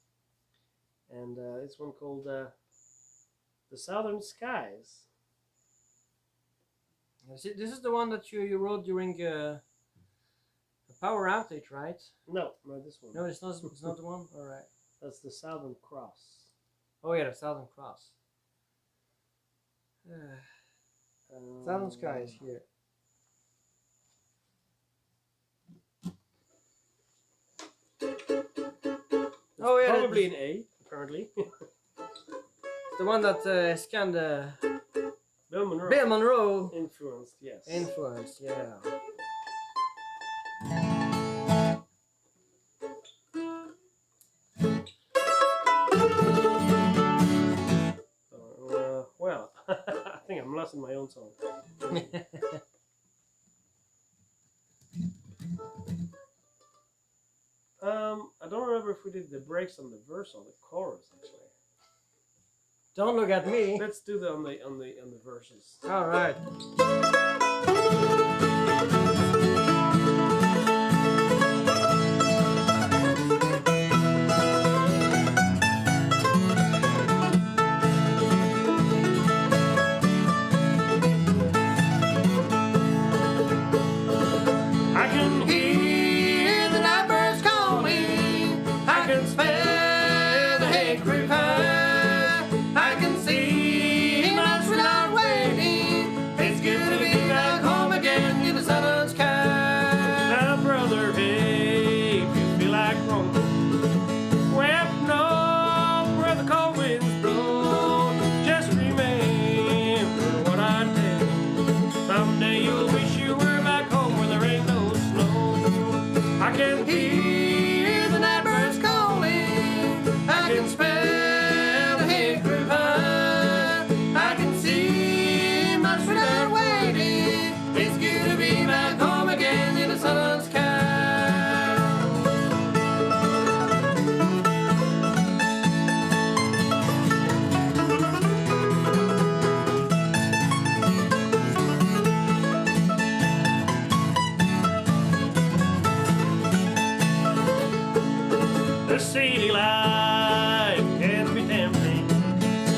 and it's one called "The Southern Skies." This is the one that you wrote during a power outage, right? No, not this one. No, it's not. It's not the one. All right. That's the Southern Cross. Oh yeah, the Southern Cross. Southern Skies here. Oh yeah, Probably an A, apparently. the one that scanned Bill Monroe. Bill Monroe Influenced, yes. influence. Yeah. Well, I think I'm lost in my own song. I don't remember if we did the breaks on the verse or the chorus actually. Don't look at me. Let's do the on the verses. All right. I can hear the night birds calling. I can smell the hickory pie. I can see my sweetheart waiting. It's good to be back home again in the southern sky. Now, brother, hey, if you feel like roaming, well, no, where the cold winds blow, just remember what I tell you. Someday you'll wish you were back home where there ain't no snow. I can hear the night birds calling. I can smell the hickory pine. I can see my sweetheart waiting. It's good to be back home again in the southern sky. The city life can be tempting.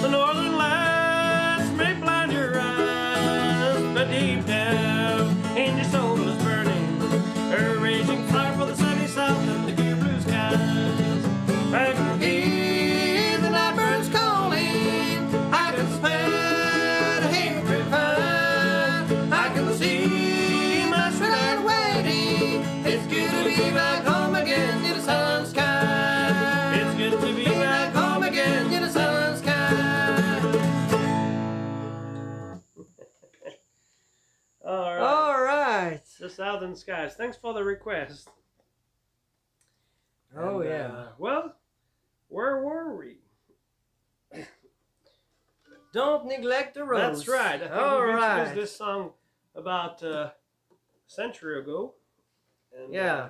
The northern lights may blind your eyes, but deep down in your soul is burning a raging fire for the sunny south and the clear blue sky. southern skies. Thanks for the request. Oh, And, yeah. Well, where were we? Don't neglect the rose. That's right. I think All we right. introduced this song about a century ago. And, Yeah.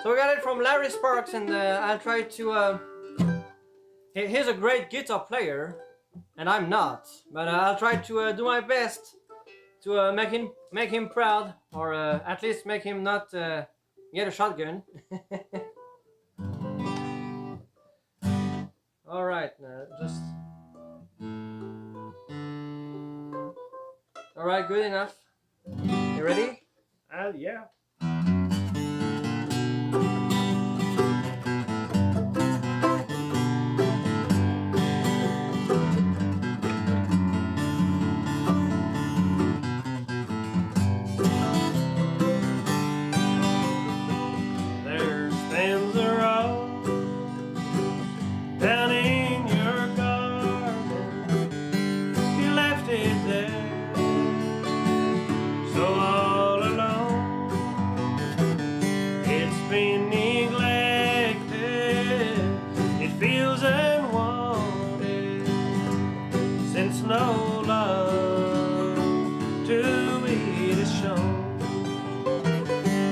So we got it from Larry Sparks, and I'll try to. He's a great guitar player, and I'm not. But I'll try to do my best to make him proud, or at least make him not get a shotgun. All right, just. All right, good enough. You ready? Yeah. There stands a rose down in your garden. You left it there, so all alone. It's been neglected, it feels unwanted, since no love to it is shown.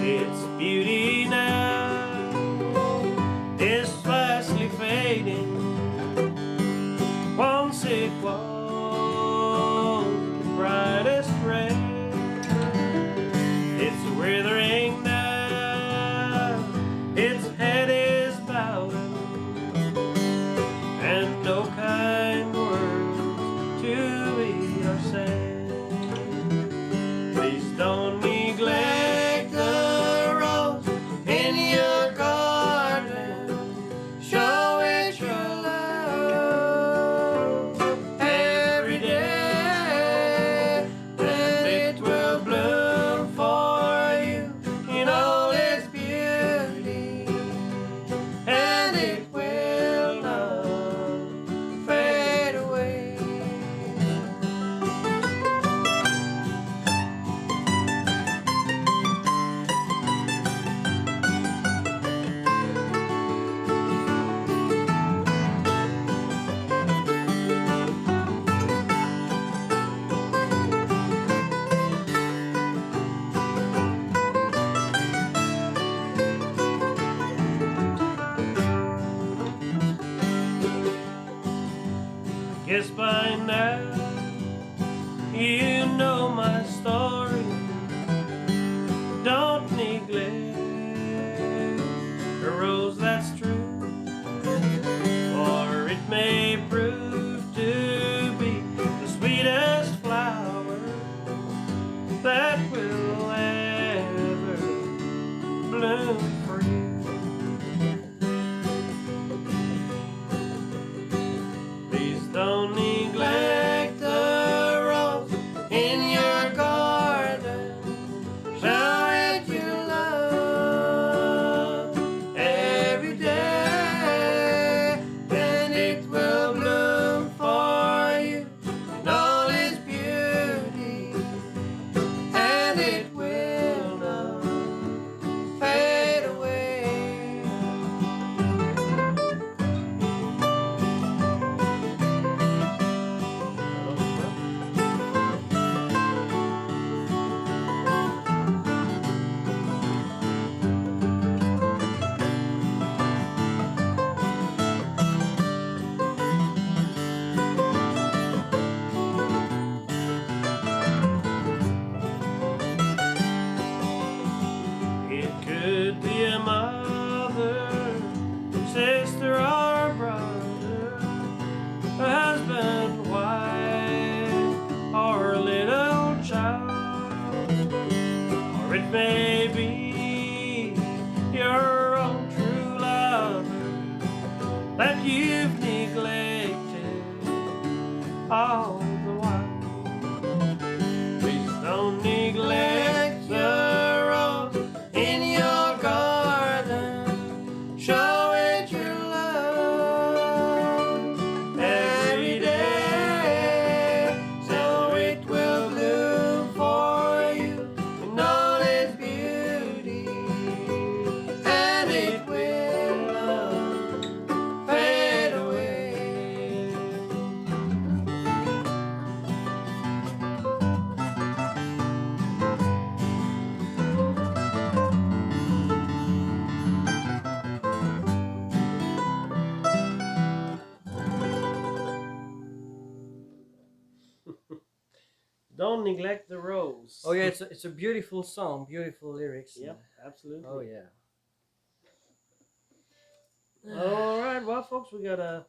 Its beauty now is fastly fading. Once it was the brightest ray. It's withering now, its head is bowed, and no kind words to it are said. Please don't neglect the rose in your garden. Show it your love every day, and it will bloom for you in all its beauty, and it will not fade away. Guess by now you know my story. Don't neglect a rose that's true, or it may prove to be the sweetest flower that will ever bloom for you. Please don't neglect the rose in your garden. Show it your love every day, and it will bloom for you in all its beauty, and it will not fade away. It could be a mother, sister, or brother, a husband, wife, or a little child, or it may be your own true lover that you've neglected all the while. Please don't neglect the rose in your garden. Show it your love every day, so it will bloom for you in all its beauty, Don't neglect the rose. Oh yeah, it's a beautiful song, beautiful lyrics. Yep, absolutely. Oh yeah. All right, well, folks, we got a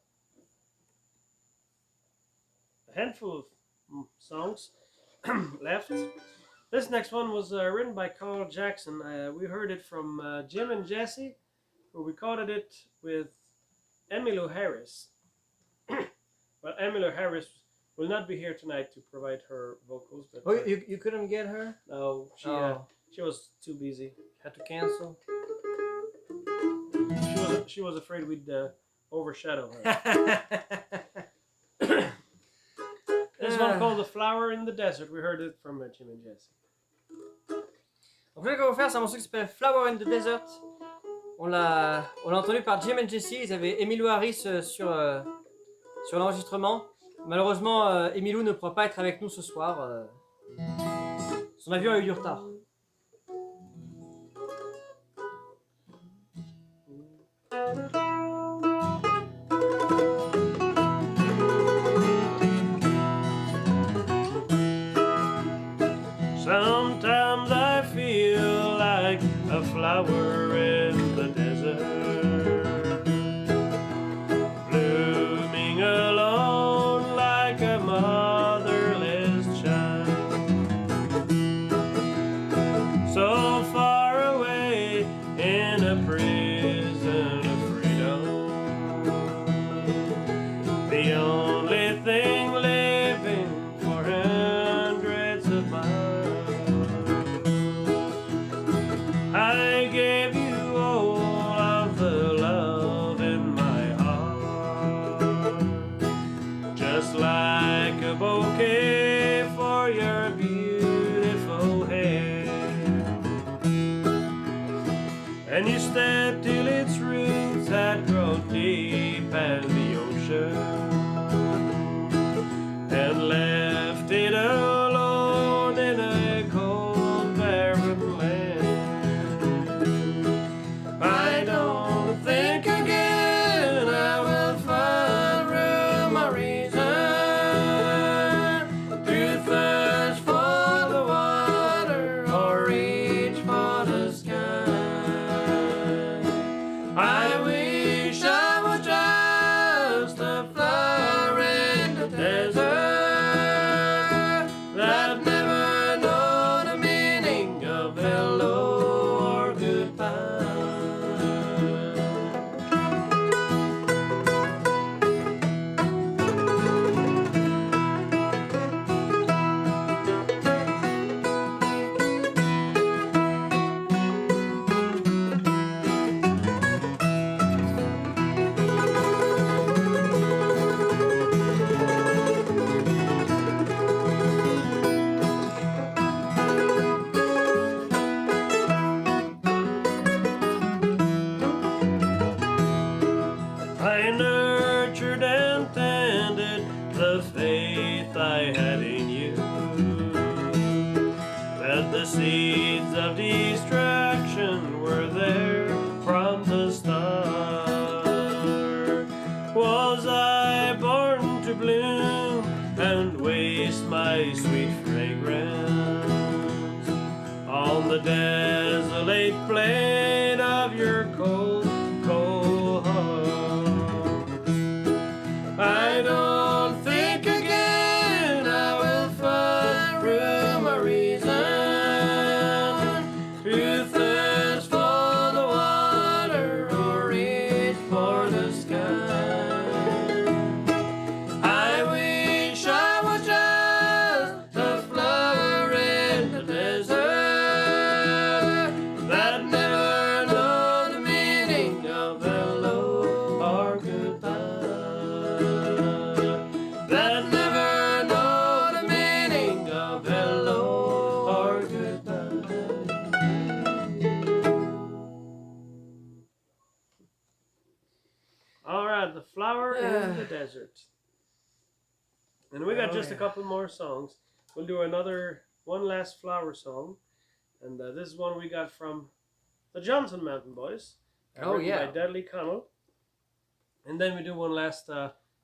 handful of songs left. This next one was written by Carl Jackson. We heard it from Jim and Jesse, who recorded it with Emmylou Harris. Well, Emmylou Harris will not be here tonight to provide her vocals. But, Oh, you couldn't get her? no, she was too busy. Had to cancel. She was afraid we'd overshadow her. This one called The Flower in the Desert. We heard it from Jim and Jesse. Donc là, qu'on va faire, c'est un morceau qui s'appelle Flower in the Desert. On l'a entendu par Jim and Jesse. Ils avaient Emmylou Harris sur l'enregistrement. Malheureusement, Emmylou ne pourra pas être avec nous ce soir. Son avion a eu du retard. Sometimes I feel like a flower in the desert, blooming alone like a motherless child, so far away in a prison of freedom. The only thing living for hundreds of miles. I gave you all of the love in my heart, just like a bouquet for your beautiful hair. And you stepped till its roots had grown deep as the ocean, and left it alone in a cold, barren land. I don't think again I will find room or reason to thirst for the water or reach for the sky. I wish I was just a flower in the desert that never known the meaning of hello or goodbye. I nurtured and tended the faith I had in you, but the seeds of distraction were there from the start. Was I born to bloom and waste my sweet fragrance on the desolate plain of your cold, cold heart? I don't think again I will find room or reason to thirst for the water or reach for the sky. I wish I was just a flower in the desert that never know the meaning of hello or goodbye. That never know the meaning of hello or goodbye. All right, The Flower in the Desert. And we got just a couple more songs. We'll do one last flower song. And this is one we got from the Johnson Mountain Boys. Written by Dudley Connell. And then we do one last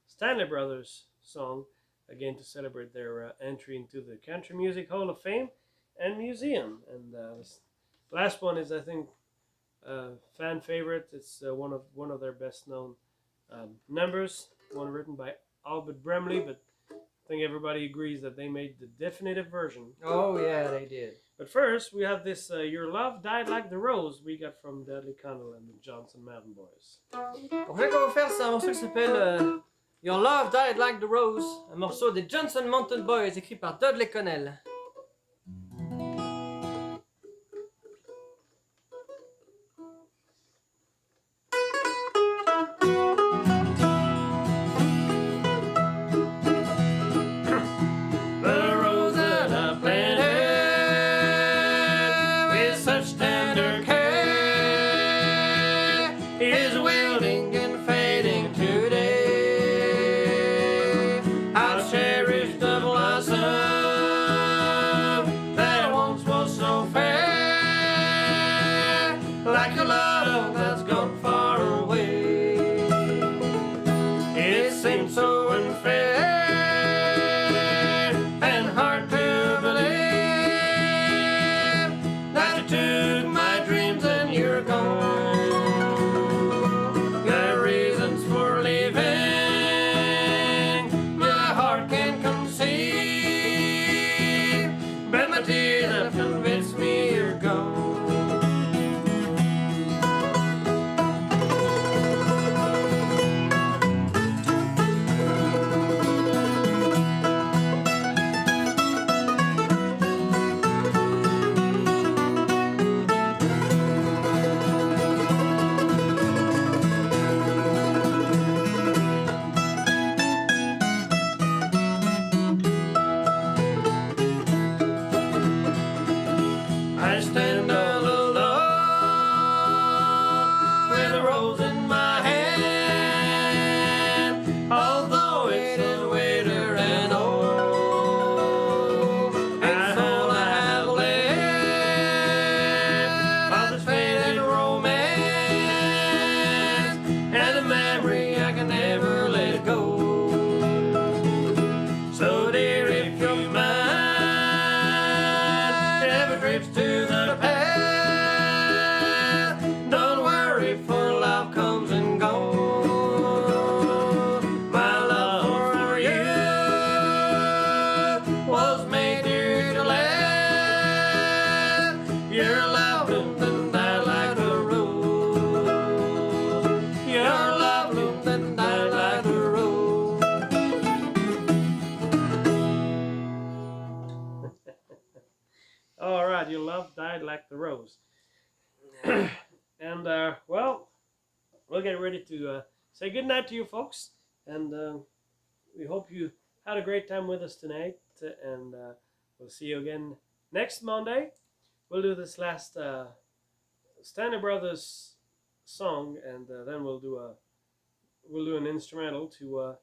Stanley Brothers song. again to celebrate their entry into the Country Music Hall of Fame and Museum. And this last one is, I think, fan favorite. It's one of their best known numbers, one written by Albert Bramley, but I think everybody agrees that they made the definitive version. Oh yeah, they did. But first, we have this Your Love Died Like the Rose we got from Dudley Connell and the Johnson Mountain Boys. Le prochain qu'on va faire, c'est un morceau qui s'appelle Your Love Died Like the Rose, un morceau des Johnson Mountain Boys écrit par Dudley Connell. Your Love Died Like the Rose. And, well, we'll get ready to say goodnight to you folks. And we hope you had a great time with us tonight. And we'll see you again next Monday. We'll do this last Stanley Brothers song, and then we'll do an instrumental to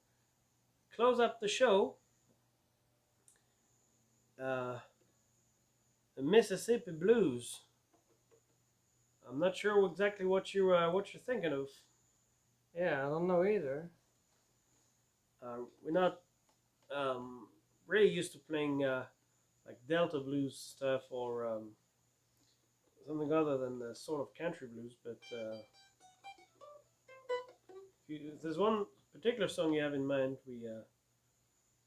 close up the show. The Mississippi Blues. I'm not sure exactly what you're thinking of. Yeah, I don't know either. We're not really used to playing like Delta blues stuff or something other than the sort of country blues. But if there's one particular song you have in mind, we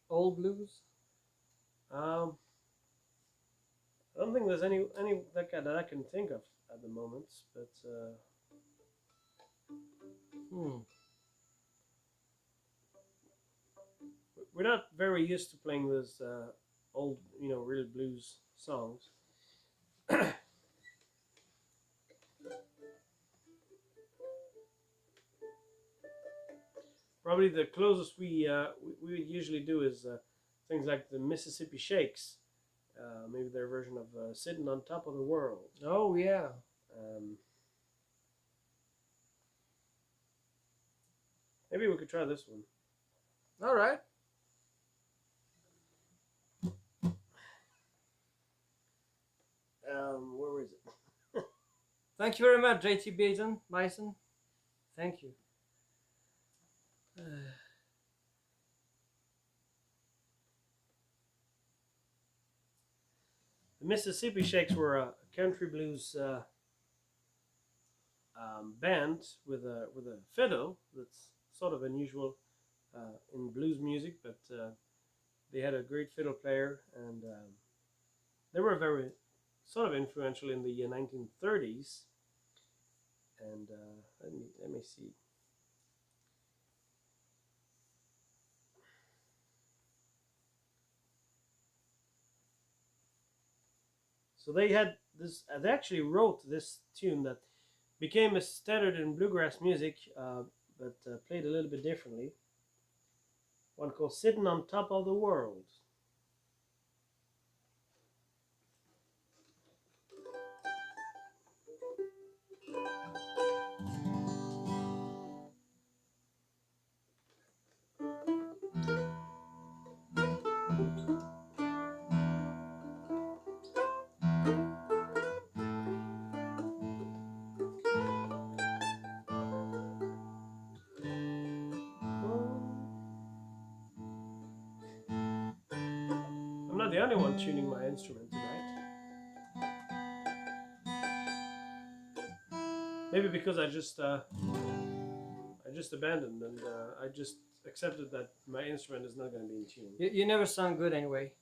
old blues. I don't think there's any that I can think of at the moment, but we're not very used to playing those old, real blues songs. Probably the closest we usually do is things like the Mississippi Shakes. Maybe their version of Sitting on Top of the World. Oh, yeah. Maybe we could try this one. All right. Where is it? Thank you very much, JT Bison. Thank you. Mississippi Shakes were a country blues band with a fiddle. That's sort of unusual in blues music, but they had a great fiddle player, and they were very sort of influential in the 1930s. And let me see. So they had this. They actually wrote this tune that became a standard in bluegrass music, but played a little bit differently. One called "Sitting on Top of the World." I'm not the only one tuning my instrument tonight. Maybe because I just abandoned and I just accepted that my instrument is not going to be in tune. You never sound good anyway.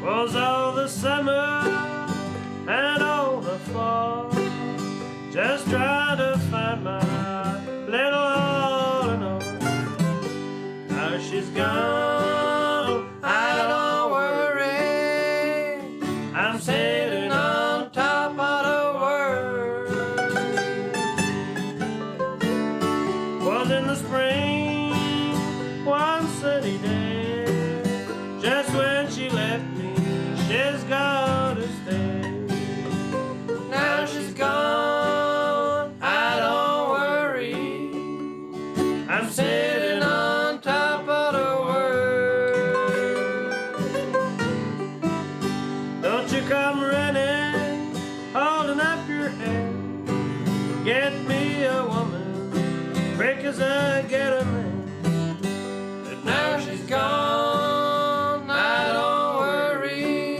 Was all the summer and all the fall, just trying to find my little all in all. Now she's gone, I don't worry, I'm sitting on top of the world. Was in the spring, one sunny day, just when she left me, she's gone to stay. Now she's gone, I don't worry, I'm sitting on top of the world. Don't you come running, holding up your hand, get me a woman, quick as I get a man. But now she's gone, I don't worry,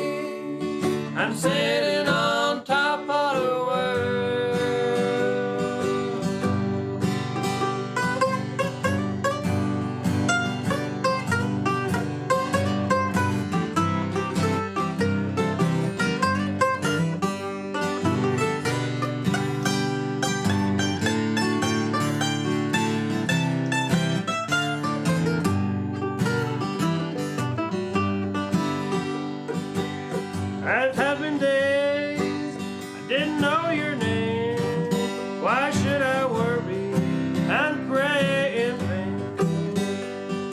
I'm sitting on top of the world. I've had been days I didn't know your name. Why should I worry and pray in vain?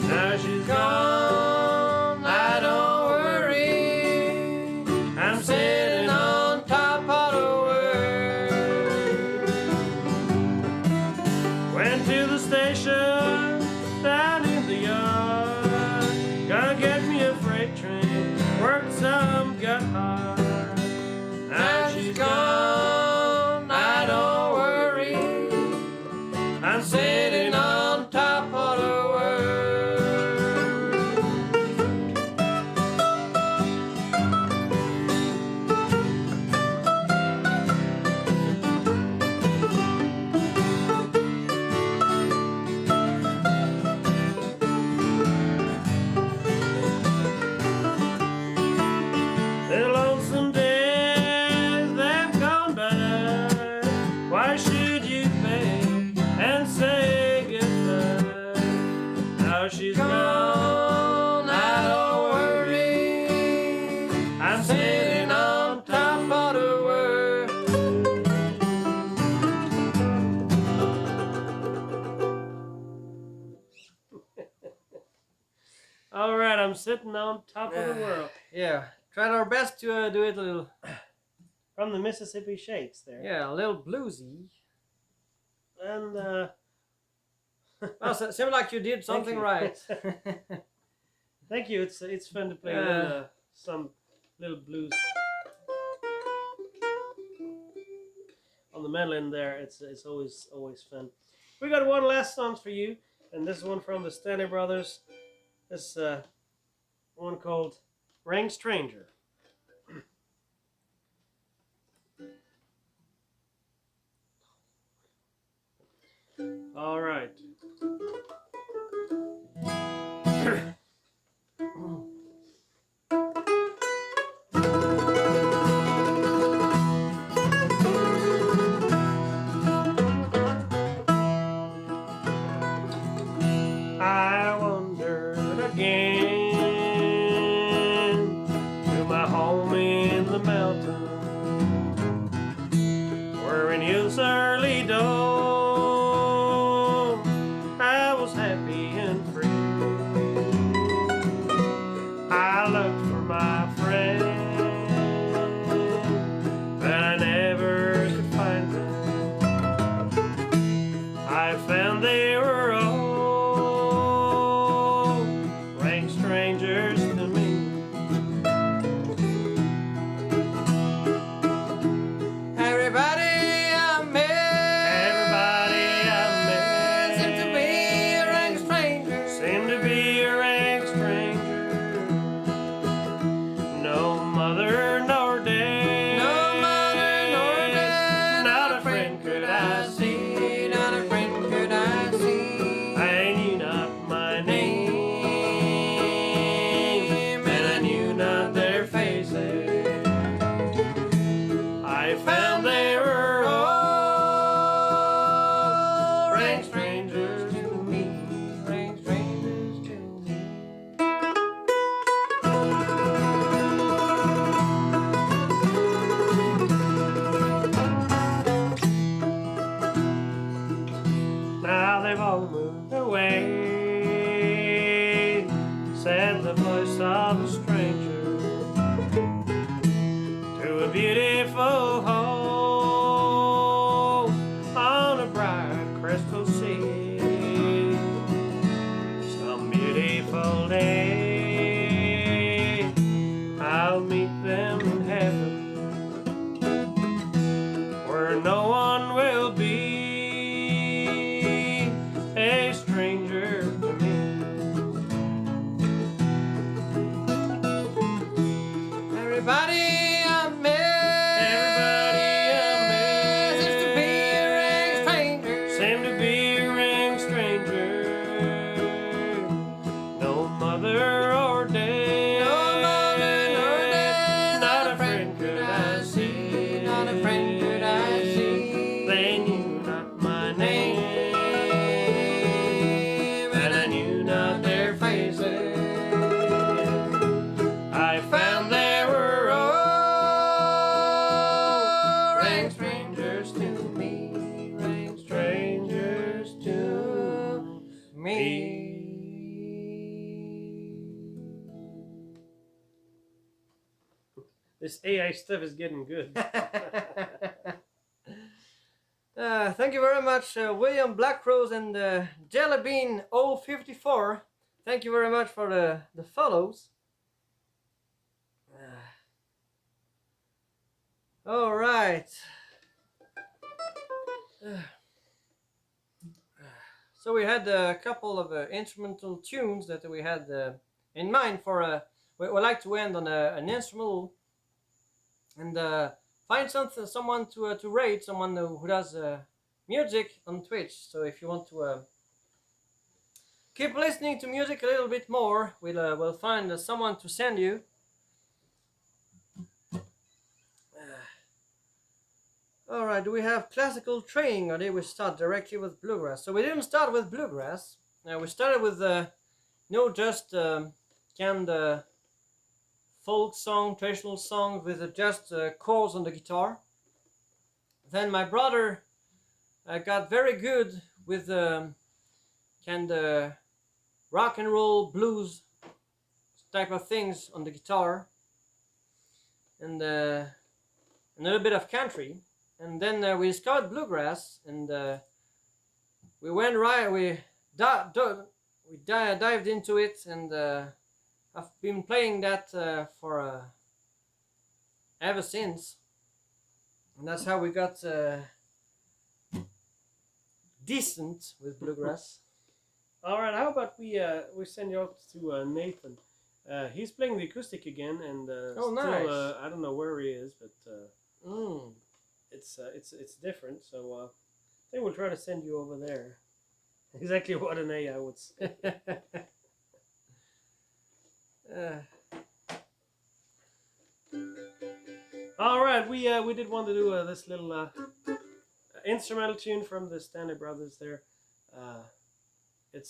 Now she's gone, I don't worry, I'm sitting on top of the world. Went to the station down in the yard, gonna get me a freight train, worked some, got hard. Now she's gone, I don't worry, I'm sitting on top of the world. The lonesome days, they've gone by. Why should you beg and say goodbye? Now she's gone, I don't worry, I'm sitting on top of the world. All right, I'm sitting on top of the world. Yeah, tried our best to do it a little, From the Mississippi Shakes there. yeah, a little bluesy. And Well, seemed like you did something you. right. thank you. It's fun to play some little blues. on the mandolin there. It's always fun. We got one last song for you, and this is one from the Stanley Brothers. This one called "Ring Stranger." All right. I wandered again to my home in the mountains, where in youth's early dawn I was happy and free. I looked for my friend, but I never could find them. I found they were all rank strangers to me. Everybody I met seemed to be a rank stranger. Seemed to be a rank stranger. No mother nor dad. No mother nor dad. Not a friend could I see. Not a friend could I see. I knew not my name, and I knew not their faces. I found they were all rank strangers to me. Rank strangers to me. Now they've all moved away, said the voice of a stranger, to a beautiful home on a bright crystal sea. Some beautiful day I'll meet them in heaven, where no one will be a stranger to me. Everybody I met seems to be a rank stranger. Seemed to be a rank stranger. No mother or dad. No mother nor dad. Not a friend could I see. Not a friend could I see. They knew not my name, and I knew not their faces. I found they were all rank strangers to me. Rank strangers to me. This AI stuff is getting good. Thank you very much, William Blackrose and Jellybean 054. Thank you very much for the follows. All right. So we had a couple of instrumental tunes that we had in mind for. We like to end on an instrumental and find someone to rate, someone who does music on Twitch. So if you want to keep listening to music a little bit more, we'll find someone to send you. All right, do we have classical training, or did we start directly with bluegrass? So we didn't start with bluegrass. We started with just canned folk song, traditional song with just chords on the guitar. Then my brother got very good with kind of rock and roll, blues type of things on the guitar, and a little bit of country. And then we discovered bluegrass, and we went we dived into it, and I've been playing that for ever since. And that's how we got decent with bluegrass. All right, how about we send you out to Nathan? He's playing the acoustic again, and Oh, nice. I don't know where he is, but Mm. it's different. So I think we'll try to send you over there. Exactly what an A I would say. All right, we did want to do this little instrumental tune from the Stanley Brothers. There, it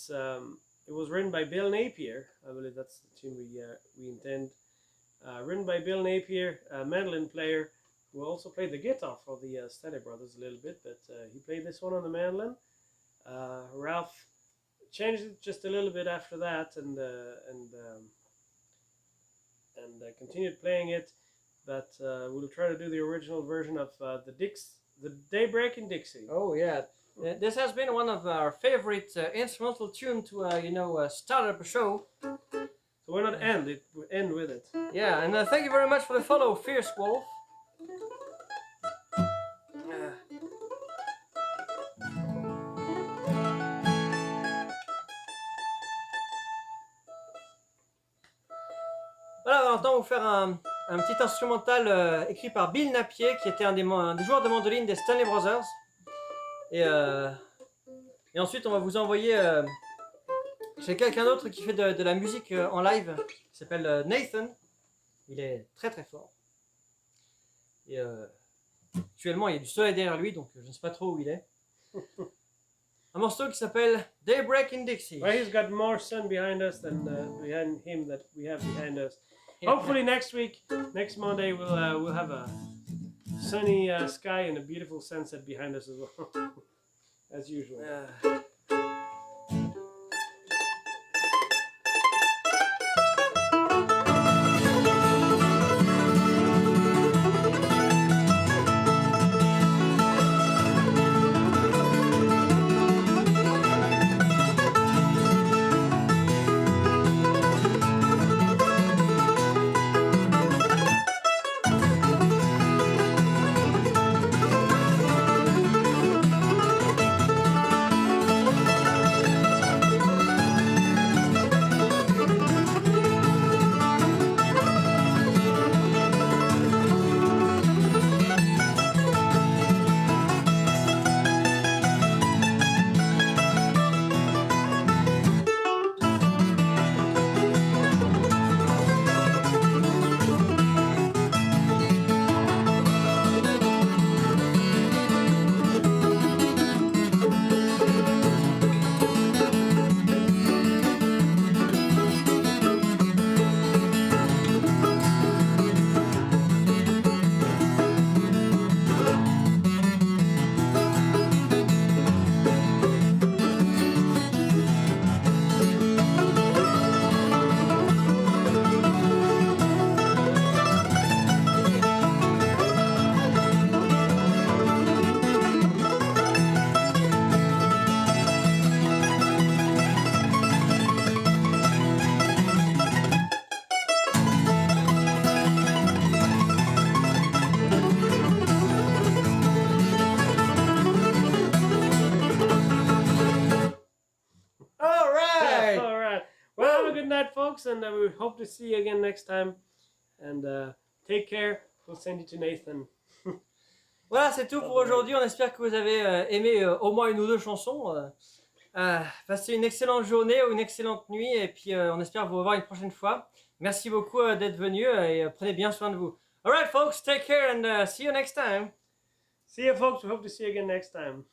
was written by Bill Napier. I believe that's the tune we intend. Written by Bill Napier, a mandolin player who also played the guitar for the Stanley Brothers a little bit, but he played this one on the mandolin. Ralph changed it just a little bit after that, and continued playing it. But we'll try to do the original version of the Daybreak in Dixie. Oh yeah, this has been one of our favorite instrumental tune to start up a show. So why not end it? We end with it. Yeah, and thank you very much for the follow, Fierce Wolf. Voilà, maintenant on va vous faire un petit instrumental écrit par Bill Napier, qui était un des joueurs de mandoline des Stanley Brothers. Et ensuite on va vous envoyer chez quelqu'un d'autre qui fait de la musique en live, qui s'appelle Nathan. Il est très très fort. Et actuellement il y a du soleil derrière lui, donc je ne sais pas trop où il est. Un morceau qui s'appelle Daybreak in Dixie. Well, he's got more sun behind us than behind him that we have behind us. Hopefully next week, next Monday, we'll have a sunny sky and a beautiful sunset behind us as well, as usual. Folks, and we hope to see you again next time. And take care. We'll send you to Nathan. Voilà, c'est tout pour aujourd'hui. On espère que vous avez aimé au moins une ou deux chansons. Passez une excellente journée ou une excellente nuit, et puis on espère vous revoir une prochaine fois. Merci beaucoup d'être venus et prenez bien soin de vous. Alright folks, take care and see you next time. See you folks. We hope to see you again next time.